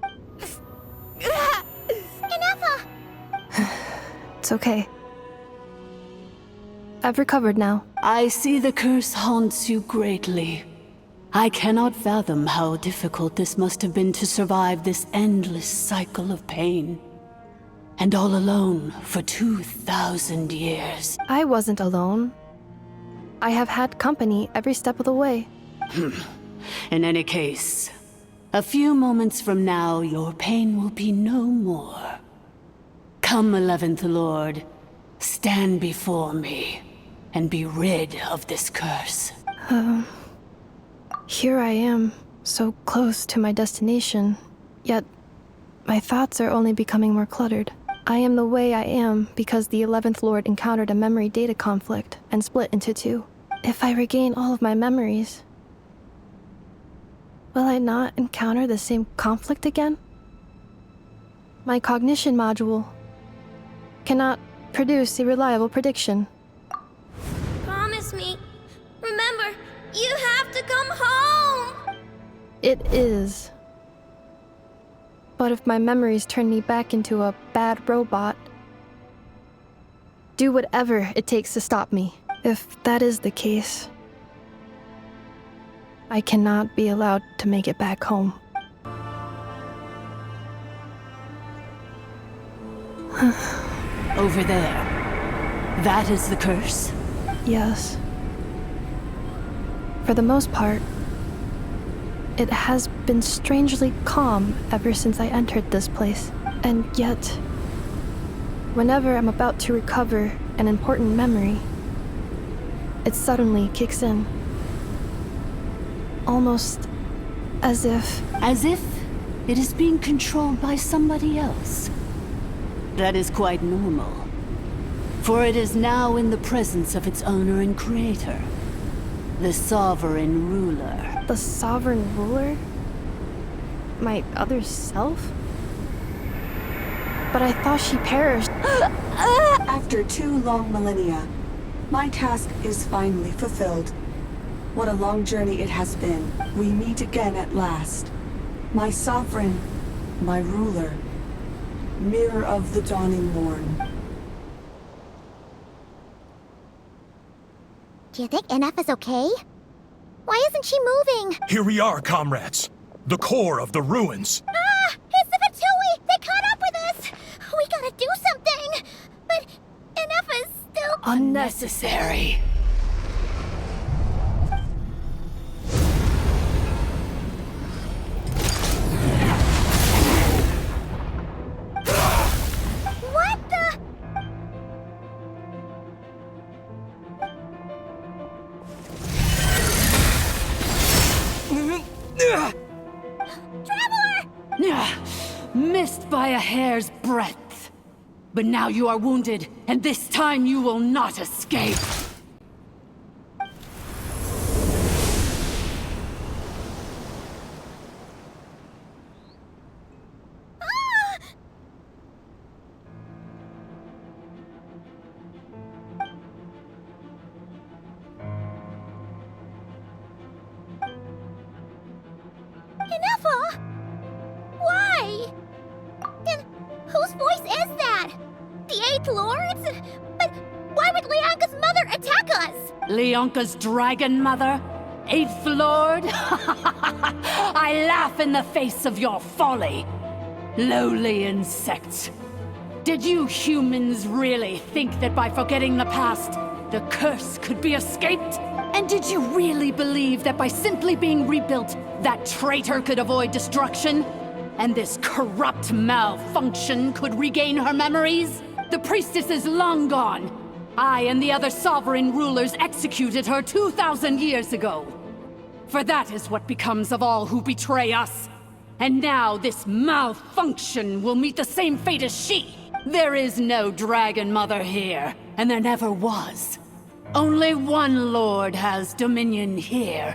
Inefa! It's okay. I've recovered now. I see the curse haunts you greatly. I cannot fathom how difficult this must have been to survive this endless cycle of pain. And all alone for 2,000 years. I wasn't alone. I have had company every step of the way. In any case, a few moments from now, your pain will be no more. Come, 11th Lord, stand before me, and be rid of this curse. Here I am, so close to my destination, yet my thoughts are only becoming more cluttered. I am the way I am because the 11th Lord encountered a memory data conflict and split into two. If I regain all of my memories, will I not encounter the same conflict again? My cognition module cannot produce a reliable prediction. Promise me. Remember, you have to come home! It is. But if my memories turn me back into a bad robot, do whatever it takes to stop me. If that is the case, I cannot be allowed to make it back home. Over there. That is the curse? Yes. For the most part, it has been strangely calm ever since I entered this place. And yet, whenever I'm about to recover an important memory, it suddenly kicks in. Almost as if... As if it is being controlled by somebody else. That is quite normal. For it is now in the presence of its owner and creator. The Sovereign Ruler. The Sovereign Ruler? My other self? But I thought she perished. After 2 long millennia, my task is finally fulfilled. What a long journey it has been. We meet again at last. My sovereign, my ruler, Mirror of the Dawning Morn. Do you think Inefa's okay? Why isn't she moving? Here we are, comrades. The core of the ruins. Ah! It's the Fatui! They caught up with us! We gotta do something! But Inefa's still... Unnecessary. What the... Traveler! Missed by a hair's breadth. But now you are wounded, and this time you will not escape. Inefa! Why? And whose voice is that? The 8th Lord's? But why would Leonka's mother attack us? Leonka's dragon mother? 8th Lord? I laugh in the face of your folly. Lowly insects. Did you humans really think that by forgetting the past, the curse could be escaped? And did you really believe that by simply being rebuilt, that traitor could avoid destruction? And this corrupt malfunction could regain her memories? The priestess is long gone. I and the other sovereign rulers executed her 2,000 years ago. For that is what becomes of all who betray us. And now this malfunction will meet the same fate as she. There is no Dragon Mother here, and there never was. Only one Lord has dominion here,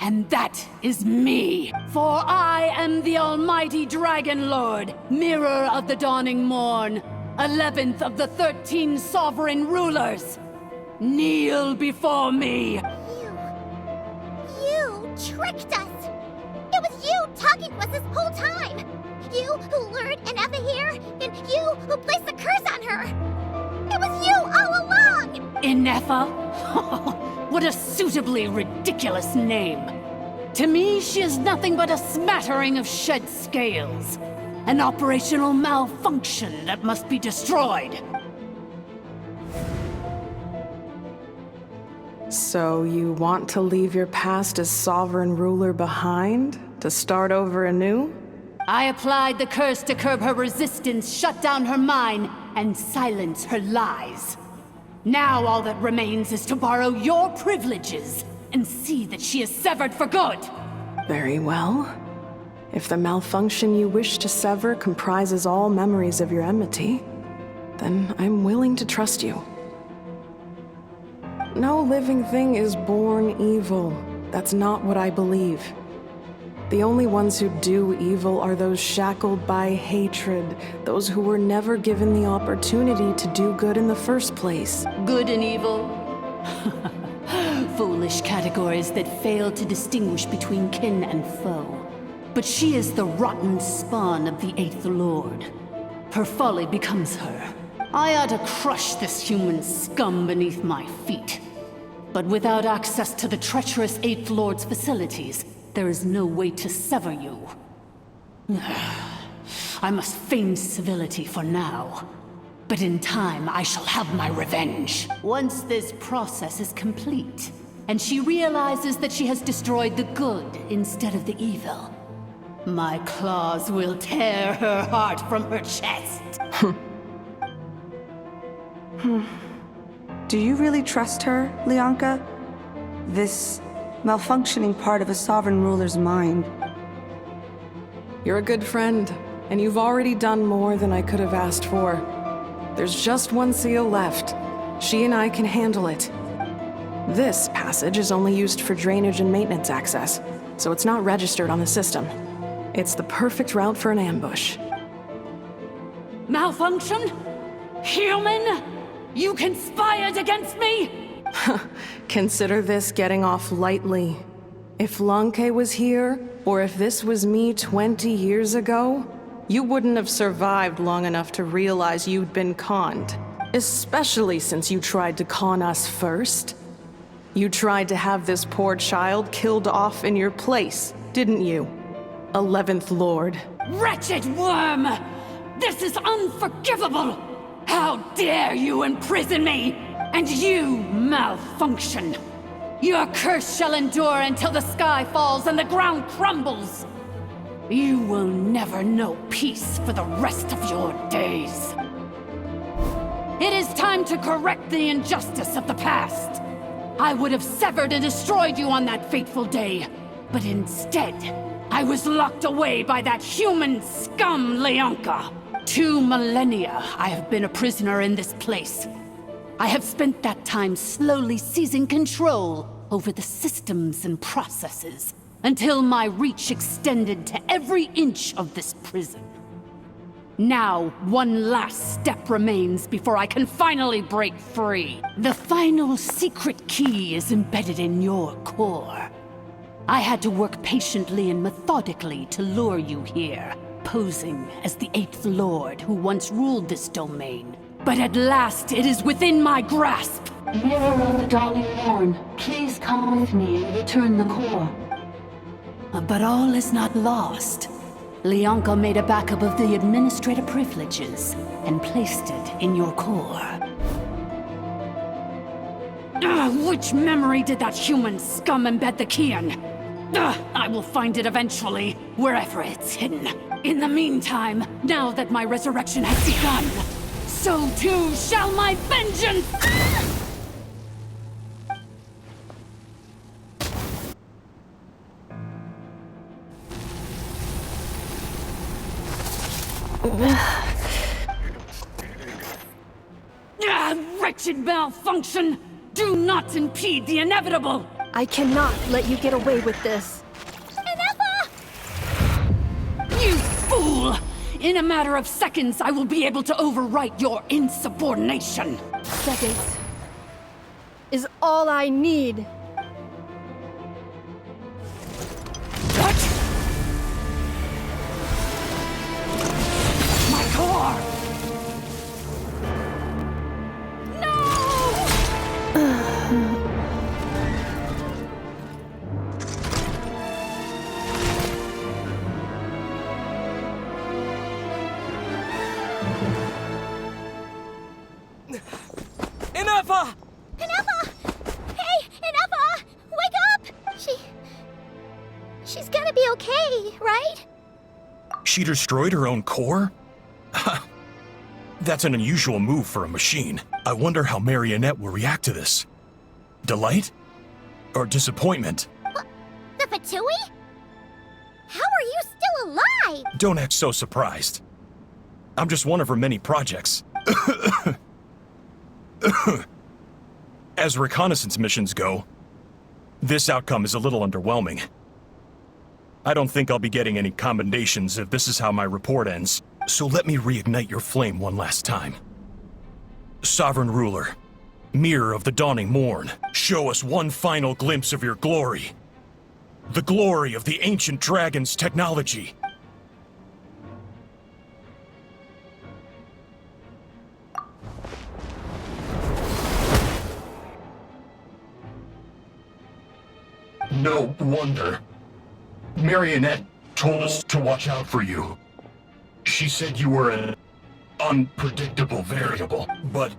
And that is me. For I am the almighty Dragon Lord, mirror of the dawning morn, 11th of the 13 sovereign rulers. Kneel before me. You tricked us! It was you talking to us this whole time! You who lured Inefa here, and you who placed the curse on her! It was you all along! Inefa? What a suitably ridiculous name. To me, she is nothing but a smattering of shed scales. An operational malfunction that must be destroyed. So you want to leave your past as sovereign ruler behind? To start over anew? I applied the curse to curb her resistance, shut down her mind, and silence her lies. Now all that remains is to borrow your privileges and see that she is severed for good. Very well. If the malfunction you wish to sever comprises all memories of your enmity, then I'm willing to trust you. No living thing is born evil. That's not what I believe. The only ones who do evil are those shackled by hatred, those who were never given the opportunity to do good in the first place. Good and evil? Foolish categories that fail to distinguish between kin and foe. But she is the rotten spawn of the Eighth Lord. Her folly becomes her. I ought to crush this human scum beneath my feet. But without access to the treacherous Eighth Lord's facilities, there is no way to sever you. I must feign civility for now. But in time, I shall have my revenge. Once this process is complete, and she realizes that she has destroyed the good instead of the evil, my claws will tear her heart from her chest. Do you really trust her, Lianka? This malfunctioning part of a sovereign ruler's mind. You're a good friend, and you've already done more than I could have asked for. There's just one seal left. She and I can handle it. This passage is only used for drainage and maintenance access, so it's not registered on the system. It's the perfect route for an ambush. Malfunction? Human? You conspired against me? Consider this getting off lightly. If Lanke was here, or if this was me 20 years ago, you wouldn't have survived long enough to realize you'd been conned. Especially since you tried to con us first. You tried to have this poor child killed off in your place, didn't you? 11th Lord. Wretched worm! This is unforgivable! How dare you imprison me! And you, malfunction! Your curse shall endure until the sky falls and the ground crumbles! You will never know peace for the rest of your days. It is time to correct the injustice of the past. I would have severed and destroyed you on that fateful day, but instead, I was locked away by that human scum, Lianka. 2 millennia I have been a prisoner in this place. I have spent that time slowly seizing control over the systems and processes, until my reach extended to every inch of this prison. Now, one last step remains before I can finally break free. The final secret key is embedded in your core. I had to work patiently and methodically to lure you here, posing as the Eighth Lord who once ruled this domain. But at last, it is within my grasp. Mirror of the dawning morn, please come with me and return the core. But all is not lost. Lianka made a backup of the administrative privileges and placed it in your core. Which memory did that human scum embed the key in? I will find it eventually, wherever it's hidden. In the meantime, now that my resurrection has begun, so too shall my vengeance! Wretched malfunction! Do not impede the inevitable! I cannot let you get away with this. You fool! In a matter of seconds, I will be able to overwrite your insubordination. Seconds is all I need. What? My car! Inefa! Inefa! Hey, Inefa! Wake up! She's gonna be okay, right? She destroyed her own core? That's an unusual move for a machine. I wonder how Marionette will react to this. Delight? Or disappointment? The Fatui? How are you still alive? Don't act so surprised. I'm just one of her many projects. As reconnaissance missions go, this outcome is a little underwhelming. I don't think I'll be getting any commendations if this is how my report ends, so let me reignite your flame one last time. Sovereign Ruler, Mirror of the Dawning Morn, show us one final glimpse of your glory. The glory of the ancient dragon's technology. No wonder. Marionette told us to watch out for you. She said you were an unpredictable variable. But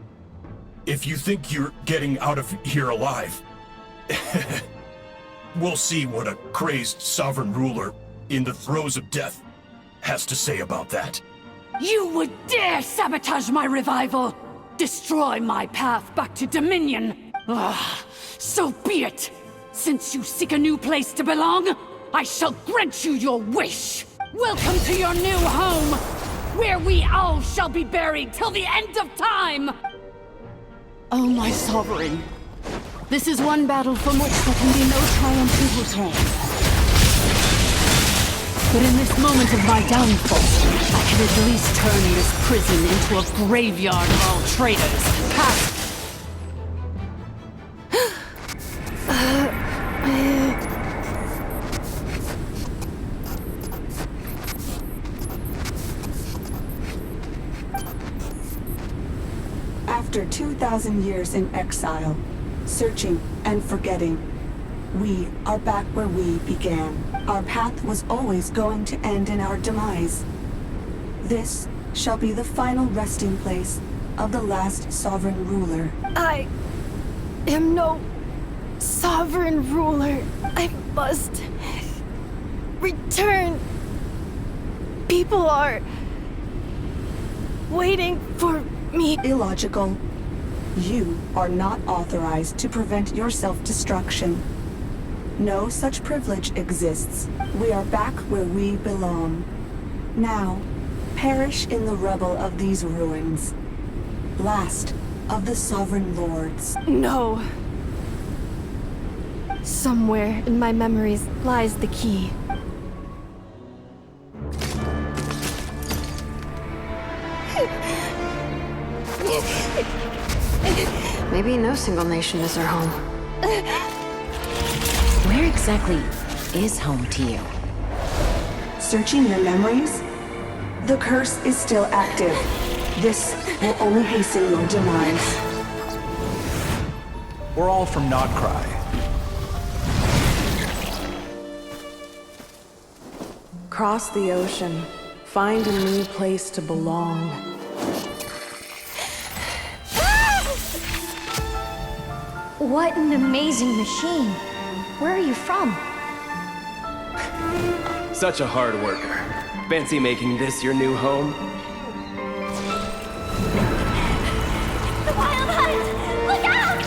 if you think you're getting out of here alive, we'll see what a crazed sovereign ruler in the throes of death has to say about that. You would dare sabotage my revival! Destroy my path back to Dominion! So be it! Since you seek a new place to belong, I shall grant you your wish! Welcome to your new home, where we all shall be buried till the end of time! Oh, my sovereign. This is one battle from which there can be no triumph or return. But in this moment of my downfall, I can at least turn this prison into a graveyard of all traitors, past. After 2,000 years in exile, searching and forgetting, we are back where we began. Our path was always going to end in our demise. This shall be the final resting place of the last sovereign ruler. I am no sovereign ruler. I must return. People are waiting for me. Illogical. You are not authorized to prevent your self-destruction. No such privilege exists. We are back where we belong. Now, perish in the rubble of these ruins. Last of the sovereign lords. No. Somewhere in my memories lies the key. Maybe no single nation is our home. Where exactly is home to you? Searching your memories? The curse is still active. This will only hasten your demise. We're all from Nodcry. Cross the ocean. Find a new place to belong. What an amazing machine. Where are you from? Such a hard worker. Fancy making this your new home? The Wild Hunt! Look out!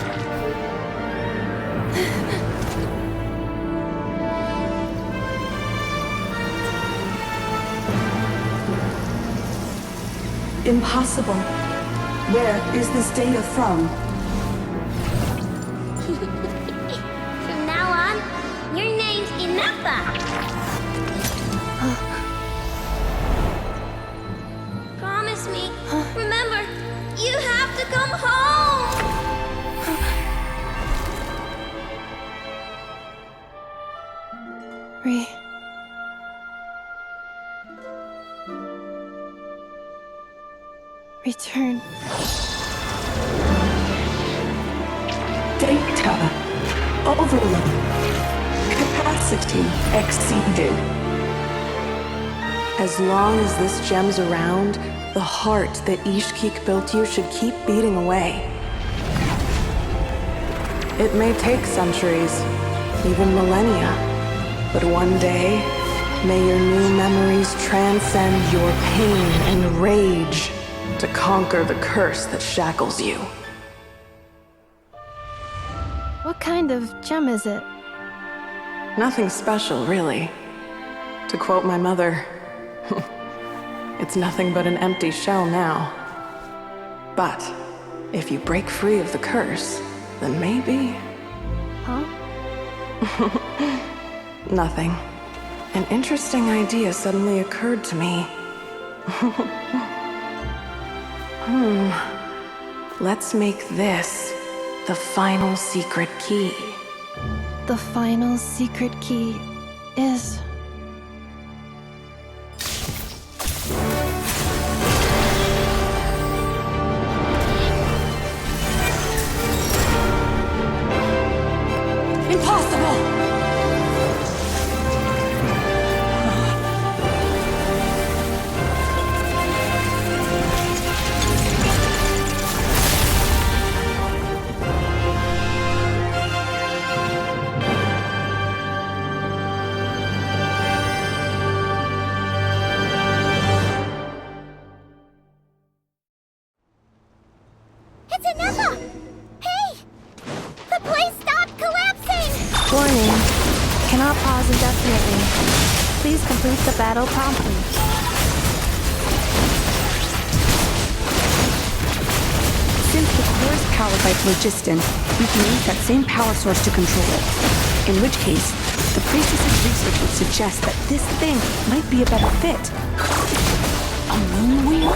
Impossible. Where is this data from? Now Return. Data overload. Capacity exceeded. As long as this gem's around, the heart that Ishkik built you should keep beating away. It may take centuries, even millennia, but one day, may your new memories transcend your pain and rage to conquer the curse that shackles you. What kind of gem is it? Nothing special, really. To quote my mother, it's nothing but an empty shell now. But if you break free of the curse, then maybe... Huh? Nothing. An interesting idea suddenly occurred to me. Let's make this the final secret key. The final secret key is... Impossible! It's Anessa! Hey! The place stopped collapsing! Warning. Cannot pause indefinitely. Please complete the battle promptly. Since the core is powered by phlogiston, we can use that same power source to control it. In which case, the priestess's research would suggest that this thing might be a better fit. A moon wheel?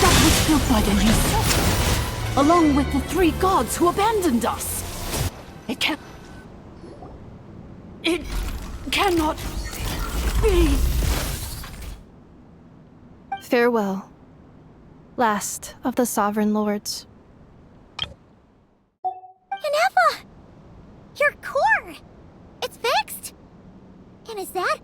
That was built by the Lisa, along with the 3 gods who abandoned us. It cannot be. Farewell. Last of the Sovereign Lords. Ineffa! Your core! It's fixed! And is that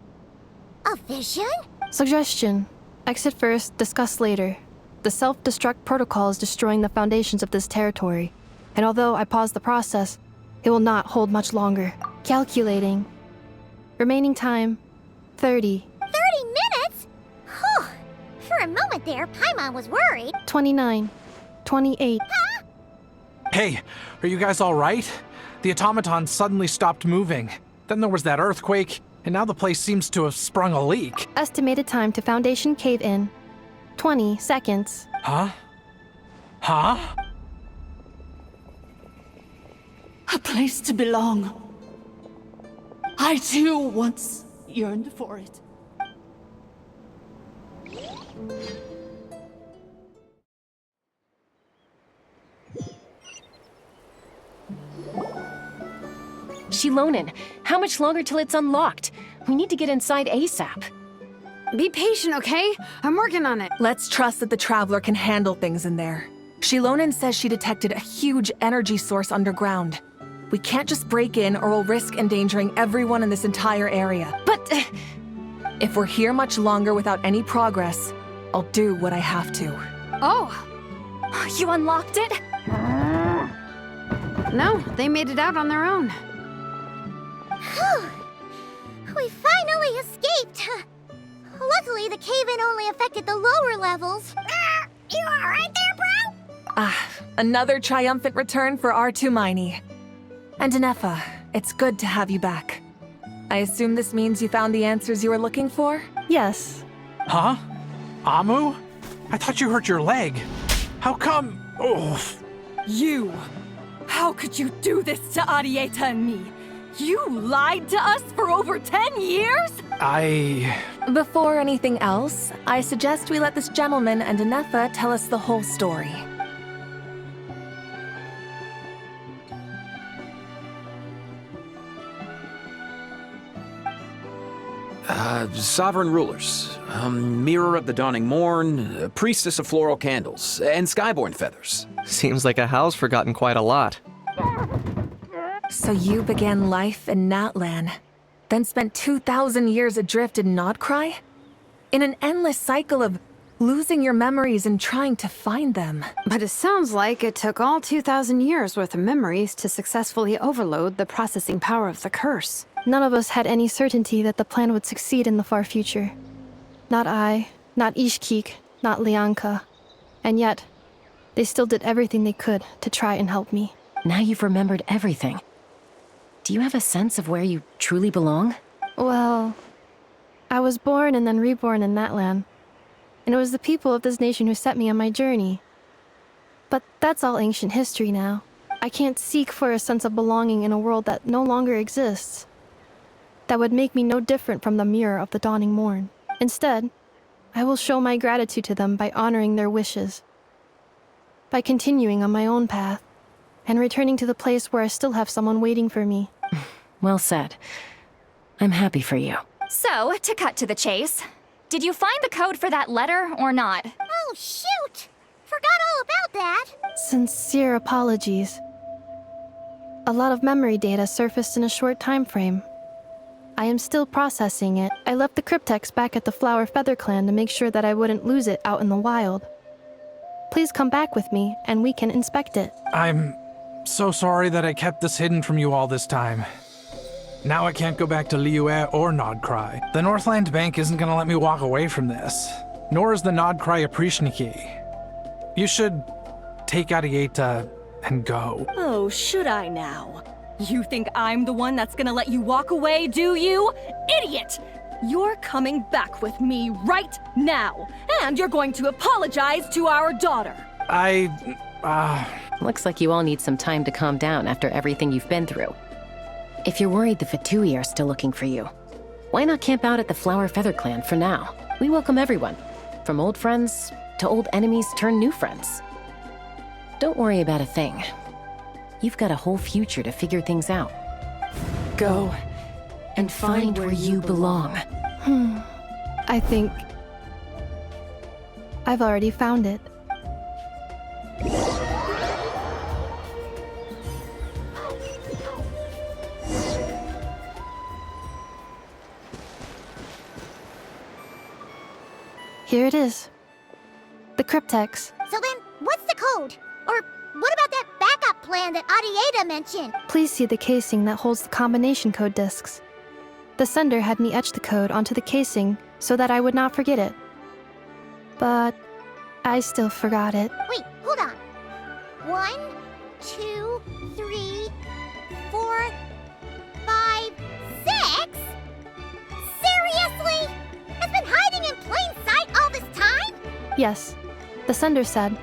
a vision? Suggestion. Exit first, discuss later. The self-destruct protocol is destroying the foundations of this territory, and although I paused the process, it will not hold much longer. Calculating. Remaining time, 30. 30 minutes? Whew. For a moment there, Paimon was worried. 29. 28. Hey, are you guys all right? The automaton suddenly stopped moving. Then there was that earthquake, and now the place seems to have sprung a leak. Estimated time to Foundation cave-in, 20 seconds. Huh? Huh? A place to belong. I too once yearned for it. Shilonen, how much longer till it's unlocked? We need to get inside ASAP. Be patient, okay? I'm working on it. Let's trust that the Traveler can handle things in there. Shilonen says she detected a huge energy source underground. We can't just break in or we'll risk endangering everyone in this entire area. But... if we're here much longer without any progress, I'll do what I have to. Oh! You unlocked it? No, they made it out on their own. Whew. We finally escaped! Luckily, the cave-in only affected the lower levels. You alright there, bro? Another triumphant return for R2 Miney. And Ineffa, it's good to have you back. I assume this means you found the answers you were looking for? Yes. Huh? Amu? I thought you hurt your leg. How come? Oh. You! How could you do this to Arieta and me? You lied to us for over 10 years? Before anything else, I suggest we let this gentleman and Ineffa tell us the whole story. Sovereign rulers, Mirror of the Dawning Morn, Priestess of Floral Candles, and Skyborn Feathers. Seems like a Hal's forgotten quite a lot. So you began life in Natlan, then spent 2,000 years adrift in Nodcry? In an endless cycle of losing your memories and trying to find them. But it sounds like it took all 2,000 years worth of memories to successfully overload the processing power of the curse. None of us had any certainty that the plan would succeed in the far future. Not I, not Ishkik, not Lianka. And yet, they still did everything they could to try and help me. Now you've remembered everything. Do you have a sense of where you truly belong? Well, I was born and then reborn in Natlan. And it was the people of this nation who set me on my journey. But that's all ancient history now. I can't seek for a sense of belonging in a world that no longer exists. That would make me no different from the Mirror of the Dawning Morn. Instead, I will show my gratitude to them by honoring their wishes. By continuing on my own path, and returning to the place where I still have someone waiting for me. Well said. I'm happy for you. So, to cut to the chase, did you find the code for that letter or not? Oh, shoot! Forgot all about that. Sincere apologies. A lot of memory data surfaced in a short time frame. I am still processing it. I left the cryptex back at the Flower Feather Clan to make sure that I wouldn't lose it out in the wild. Please come back with me, and we can inspect it. I'm so sorry that I kept this hidden from you all this time. Now I can't go back to Liyue or Nodcry. The Northland Bank isn't gonna let me walk away from this. Nor is the Nodcry Aprishniki. You should take Arieta and go. Oh, should I now? You think I'm the one that's gonna let you walk away, do you? Idiot! You're coming back with me right now, and you're going to apologize to our daughter. Looks like you all need some time to calm down after everything you've been through. If you're worried the Fatui are still looking for you, why not camp out at the Flower Feather Clan for now? We welcome everyone, from old friends to old enemies turned new friends. Don't worry about a thing. You've got a whole future to figure things out. Go and find where you belong. I think I've already found it. Here it is. The cryptex. So then, what's the code? Or what about that backup plan that Arieta mentioned? Please see the casing that holds the combination code discs. The sender had me etch the code onto the casing so that I would not forget it. But I still forgot it. Wait, hold on. 1, 2, 3, 4, 5, 6? Seriously? It's been hiding in plain sight all this time? Yes. The sender said,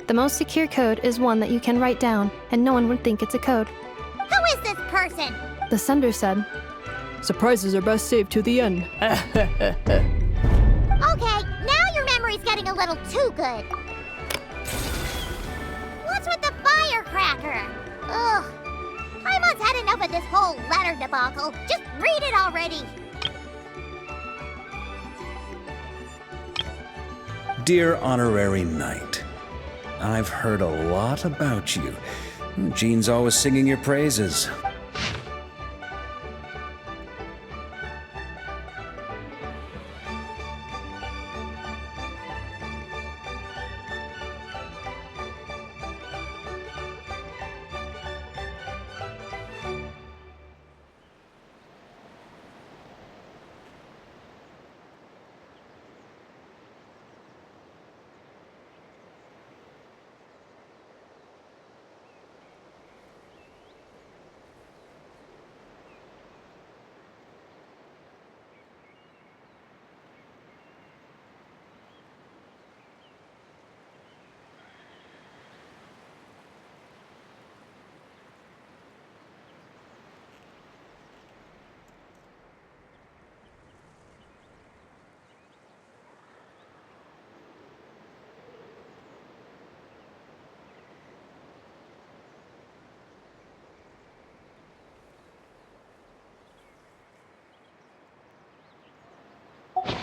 the most secure code is one that you can write down and no one would think it's a code. Who is this person? The sender said, surprises are best saved to the end. Okay, now your memory's getting a little too good. What's with the firecracker? Ugh. Paimon's had enough of this whole letter debacle. Just read it already. Dear Honorary Knight, I've heard a lot about you. Jean's always singing your praises.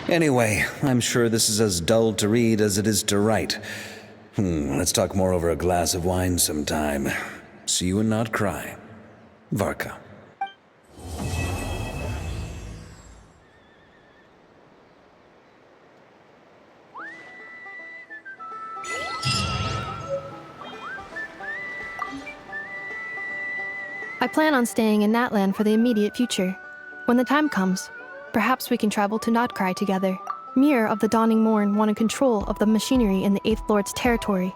Anyway, I'm sure this is as dull to read as it is to write. Let's talk more over a glass of wine sometime. See you and not cry. Varka. I plan on staying in Natlan for the immediate future. When the time comes, perhaps we can travel to Notcry together. Mir of the Dawning Morn wanted control of the machinery in the Eighth Lord's territory.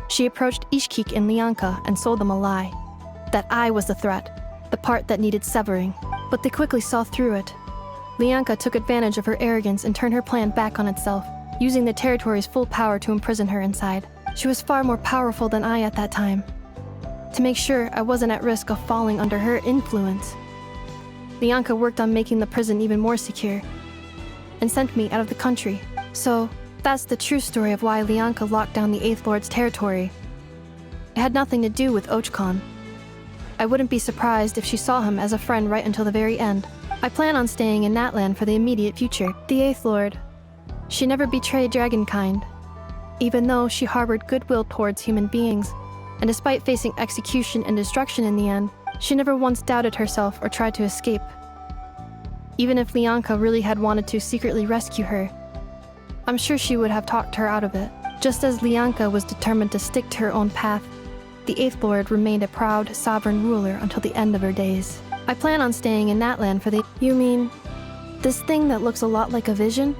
She approached Ishkik and Lianka and sold them a lie. That I was the threat, the part that needed severing. But they quickly saw through it. Lianka took advantage of her arrogance and turned her plan back on itself, using the territory's full power to imprison her inside. She was far more powerful than I at that time. To make sure I wasn't at risk of falling under her influence, Lianka worked on making the prison even more secure, and sent me out of the country. So, that's the true story of why Lianka locked down the Eighth Lord's territory. It had nothing to do with Ochkon. I wouldn't be surprised if she saw him as a friend right until the very end. I plan on staying in Natlan for the immediate future. The Eighth Lord. She never betrayed Dragonkind, even though she harbored goodwill towards human beings. And despite facing execution and destruction in the end, she never once doubted herself or tried to escape. Even if Lianka really had wanted to secretly rescue her, I'm sure she would have talked her out of it. Just as Lianka was determined to stick to her own path, the Eighth Lord remained a proud, sovereign ruler until the end of her days. I plan on staying in Natlan for the— You mean, this thing that looks a lot like a vision?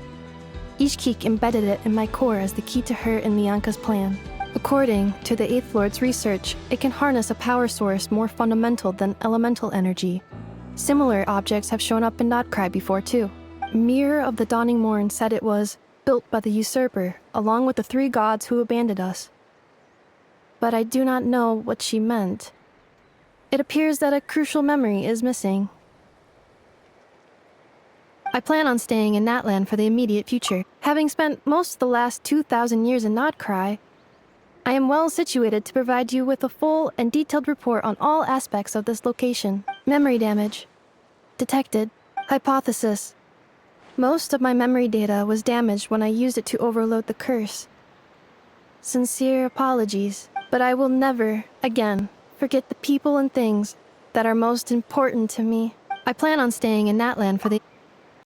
Ishkik embedded it in my core as the key to her and Lianka's plan. According to the Eighth Lord's research, it can harness a power source more fundamental than elemental energy. Similar objects have shown up in Notcry before too. Mir of the Dawning Morn said it was built by the usurper, along with the 3 gods who abandoned us. But I do not know what she meant. It appears that a crucial memory is missing. I plan on staying in Natlan for the immediate future. Having spent most of the last 2,000 years in Notcry, I am well situated to provide you with a full and detailed report on all aspects of this location. Memory damage. Detected. Hypothesis. Most of my memory data was damaged when I used it to overload the curse. Sincere apologies, but I will never, again, forget the people and things that are most important to me. I plan on staying in Natlan for the—